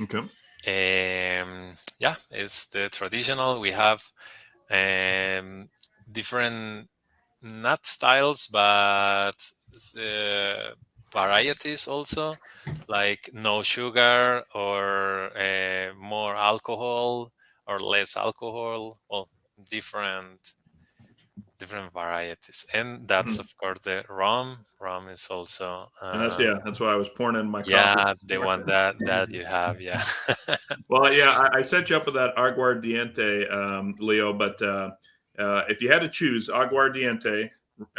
Okay. Yeah, it's the traditional. We have different, not styles, but varieties also, like no sugar, or more alcohol or less alcohol. Well, different varieties, and that's of course the rum. Rum is also And that's what I was pouring in my coffee. yeah, the one that you have. Yeah. Well, yeah, I set you up with that aguardiente, Leo. But if you had to choose aguardiente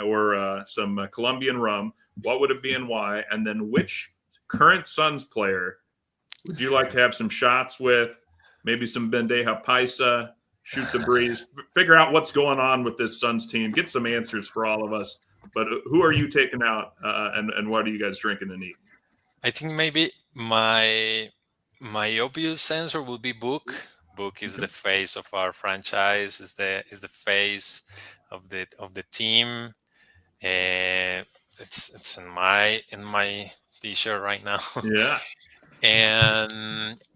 or some Colombian rum, what would it be and why? And then which current Suns player would you like to have some shots with? Maybe some bandeja paisa, shoot the breeze, figure out what's going on with this Suns team, get some answers for all of us. But who are you taking out, and what are you guys drinking and eating? I think maybe my obvious answer would be Book. Book is the face of our franchise. Is the face of the team. It's in my t-shirt right now. Yeah.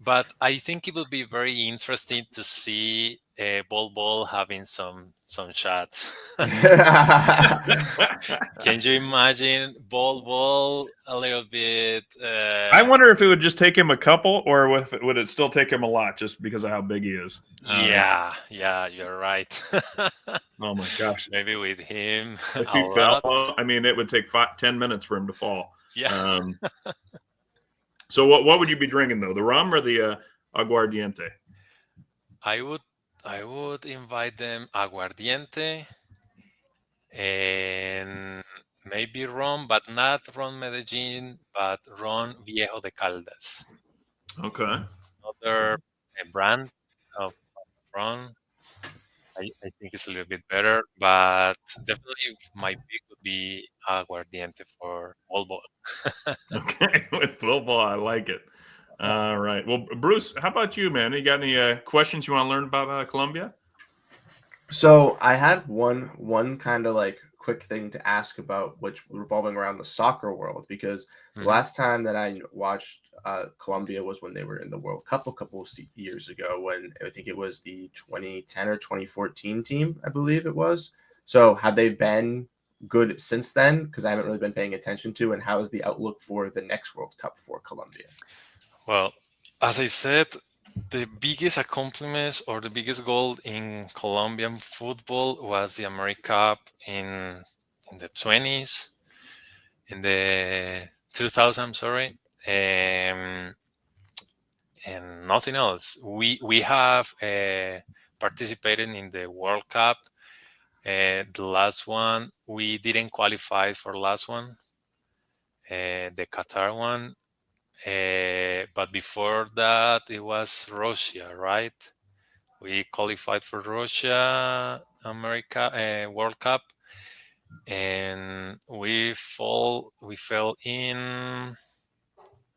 But I think it would be very interesting to see Bol having some shots. Can you imagine Bol a little bit? I wonder if it would just take him a couple, or would it still take him a lot just because of how big he is? Yeah, you're right. Oh my gosh! Maybe with him, if he fell, I mean, it would take 10 minutes for him to fall. Yeah. So what would you be drinking though? The rum or the aguardiente? I would invite them aguardiente and maybe rum, but not ron Medellin, but ron Viejo de Caldas. Okay. Another brand of ron. I think it's a little bit better, but definitely my pick would be aguardiente for Volvo. Okay, with football, I like it. All right. Well, Bruce, how about you, man? You got any questions you want to learn about Colombia? So I had one kind of like quick thing to ask about, which revolving around the soccer world, because the last time that I watched Colombia was when they were in the World Cup a couple of years ago, when I think it was the 2010 or 2014 team, I believe it was. So have they been good since then? Because I haven't really been paying attention to. And how is the outlook for the next World Cup for Colombia? Well, as I said, the biggest accomplishment or the biggest goal in Colombian football was the America Cup in the 20s, in the 2000s, sorry, and nothing else. We have participated in the World Cup. The last one, we didn't qualify for the last one, the Qatar one. But before that, it was Russia, right? We qualified for Russia, America World Cup, and we fell in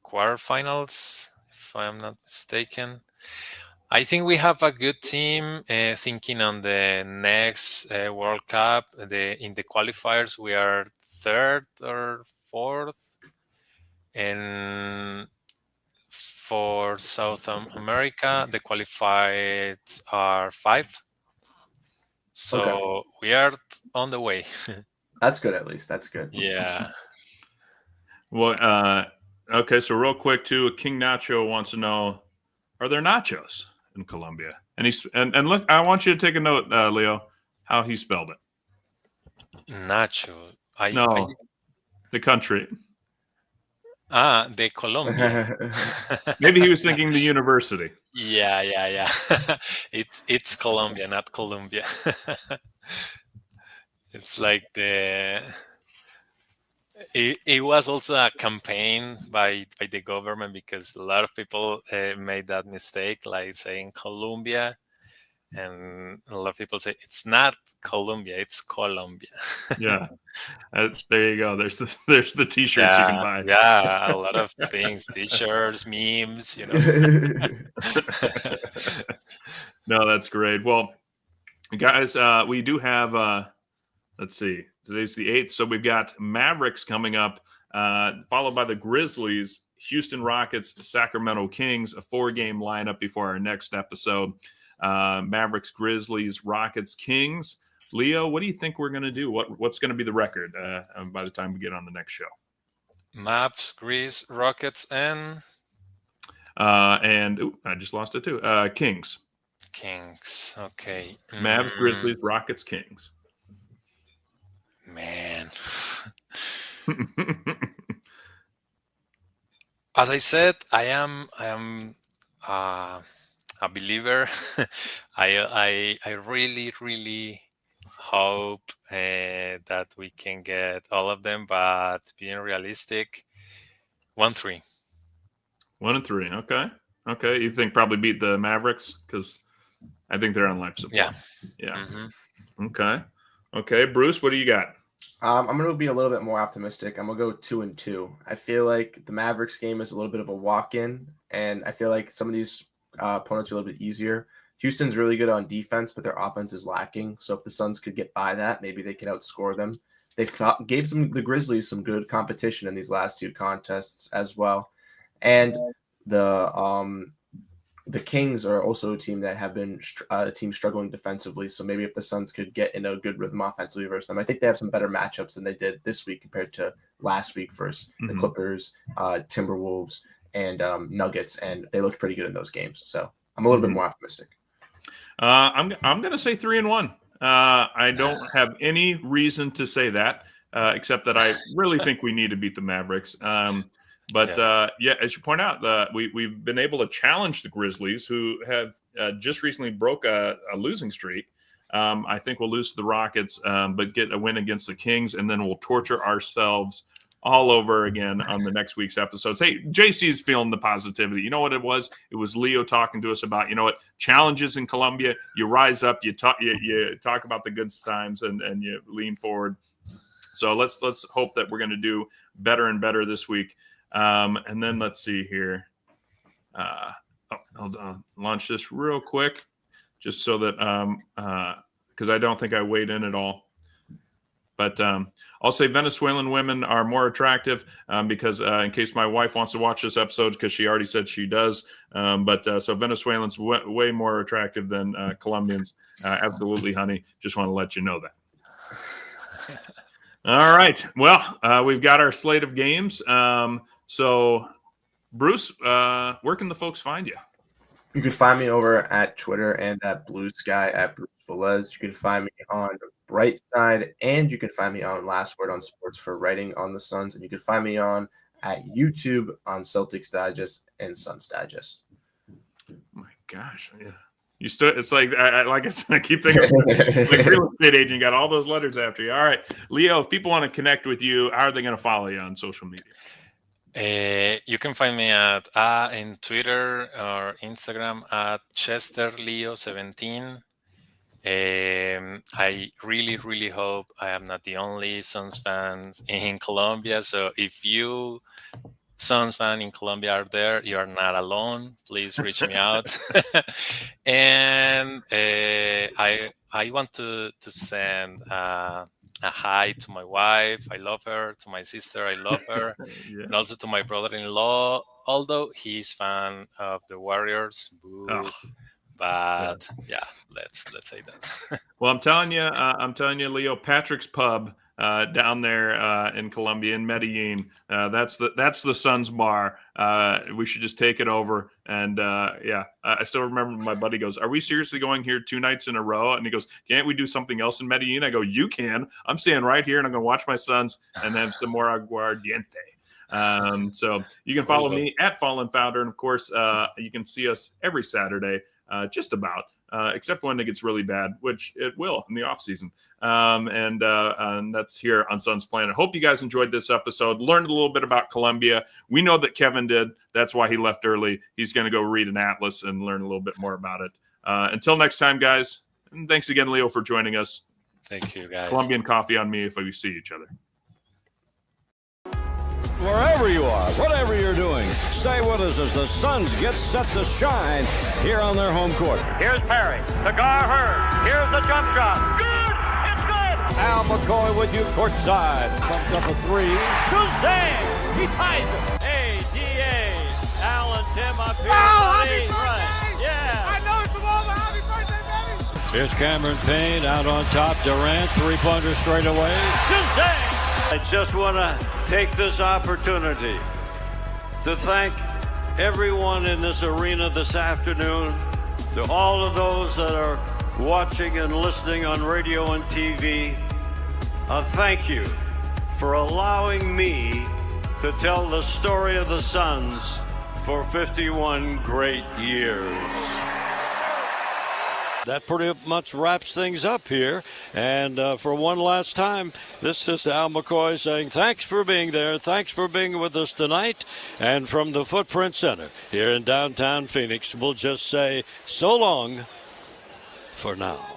quarterfinals, if I'm not mistaken. I think we have a good team. Thinking on the next World Cup, in the qualifiers we are third or fourth, and for South America the qualified are 5. So we are on the way. That's good. At least that's good. Yeah. Well, okay. So real quick too, King Nacho wants to know: are there nachos in Colombia? And look, I want you to take a note, Leo, how he spelled it. Nacho. No, the country. The Colombia. Maybe he was thinking the university. Yeah. It's Colombia, not Colombia. It's like it was also a campaign by the government, because a lot of people made that mistake, like saying Colombia, and a lot of people say it's not Colombia, it's Colombia. Yeah. There you go. There's the t-shirts you can buy. Yeah, a lot of things, t-shirts, memes, No, that's great. Well, guys, we do have let's see, today's the 8th, so we've got Mavericks coming up, followed by the Grizzlies, Houston Rockets, Sacramento Kings, a 4-game lineup before our next episode. Mavericks, Grizzlies, Rockets, Kings. Leo, what do you think we're going to do? What's going to be the record by the time we get on the next show? Maps, Greece, Rockets, and I just lost it too. Kings. Okay. Mavs, Grizzlies, Rockets, Kings. Man. As I said, I am a believer. I really hope that we can get all of them, but being realistic, 1-3. 1-3. Okay. You think probably beat the Mavericks? Because I think they're on life support. Yeah. Mm-hmm. Okay. Bruce, what do you got? I'm going to be a little bit more optimistic. I'm going to go 2-2. I feel like the Mavericks game is a little bit of a walk-in, and I feel like some of these opponents are a little bit easier. Houston's really good on defense, but their offense is lacking. So if the Suns could get by that, maybe they could outscore them. They gave the Grizzlies some good competition in these last 2 contests as well. And the Kings are also a team that have been a team struggling defensively. So maybe if the Suns could get in a good rhythm offensively versus them, I think they have some better matchups than they did this week compared to last week versus the Clippers, Timberwolves, and Nuggets, and they looked pretty good in those games. So I'm a little bit more optimistic. I'm going to say 3-1. I don't have any reason to say that except that I really think we need to beat the Mavericks. But as you point out, we've been able to challenge the Grizzlies, who have just recently broke a losing streak. I think we'll lose to the Rockets, but get a win against the Kings, and then we'll torture ourselves all over again on the next week's episodes. Hey, JC's feeling the positivity. You know what it was? It was Leo talking to us about, challenges in Colombia. You rise up, you talk about the good times, and you lean forward. So let's hope that we're going to do better and better this week. And then let's see here. Hold on. Launch this real quick, just so that because I don't think I weighed in at all. But I'll say Venezuelan women are more attractive because in case my wife wants to watch this episode, because she already said she does. So Venezuelans way more attractive than Colombians. Absolutely, honey. Just want to let you know that. All right. Well, we've got our slate of games. So, Bruce, where can the folks find you? You can find me over at Twitter and at Blue Sky at Bruce Velez. You can find me on Bright Side, and you can find me on Last Word on Sports for writing on the Suns. And you can find me on at YouTube on Celtics Digest and Suns Digest. Oh my gosh, yeah. You still, it's like I said, I keep thinking like real estate agent, got all those letters after you. All right, Leo, if people want to connect with you, how are they going to follow you on social media? You can find me at in Twitter or Instagram at ChesterLeo17. I really, really hope I am not the only Suns fan in Colombia. So if you Suns fan in Colombia are there, you are not alone. Please reach me out. And I want to send a hi to my wife. I love her. To my sister, I love her. Yeah. And also to my brother-in-law, although he's fan of the Warriors. Boo. Oh. But yeah, let's say that. Well, I'm telling you, Leo, Patrick's Pub down there in Colombia, in Medellin. That's the Suns bar. We should just take it over. And yeah, I still remember my buddy goes, "Are we seriously going here 2 nights in a row?" And he goes, "Can't we do something else in Medellin?" I go, "You can. I'm staying right here, and I'm going to watch my Suns and have some more aguardiente." So you can follow me at Fallen Founder, and of course, you can see us every Saturday. Just about, except when it gets really bad, which it will in the off season. And that's here on Suns Planet. Hope you guys enjoyed this episode. Learned a little bit about Colombia. We know that Kevin did. That's why he left early. He's going to go read an atlas and learn a little bit more about it. Until next time, guys. And thanks again, Leo, for joining us. Thank you, guys. Colombian coffee on me if we see each other. Wherever you are, whatever you're doing, stay with us as the Suns get set to shine here on their home court. Here's Perry. Cigar Hurd. Here's the jump shot. Good! It's good! Al McCoy with you courtside. Pumped up a three. Suzanne! He ties it. ADA. Al and Tim up here. happy Right. Yeah. I know it's the ball, but happy birthday, baby! Here's Cameron Payne out on top. Durant, three-pointer straight away. Suzanne! I just want to take this opportunity to thank everyone in this arena this afternoon, to all of those that are watching and listening on radio and TV. Thank you for allowing me to tell the story of the Suns for 51 great years. That pretty much wraps things up here. And for one last time, this is Al McCoy saying thanks for being there. Thanks for being with us tonight. And from the Footprint Center here in downtown Phoenix, we'll just say so long for now.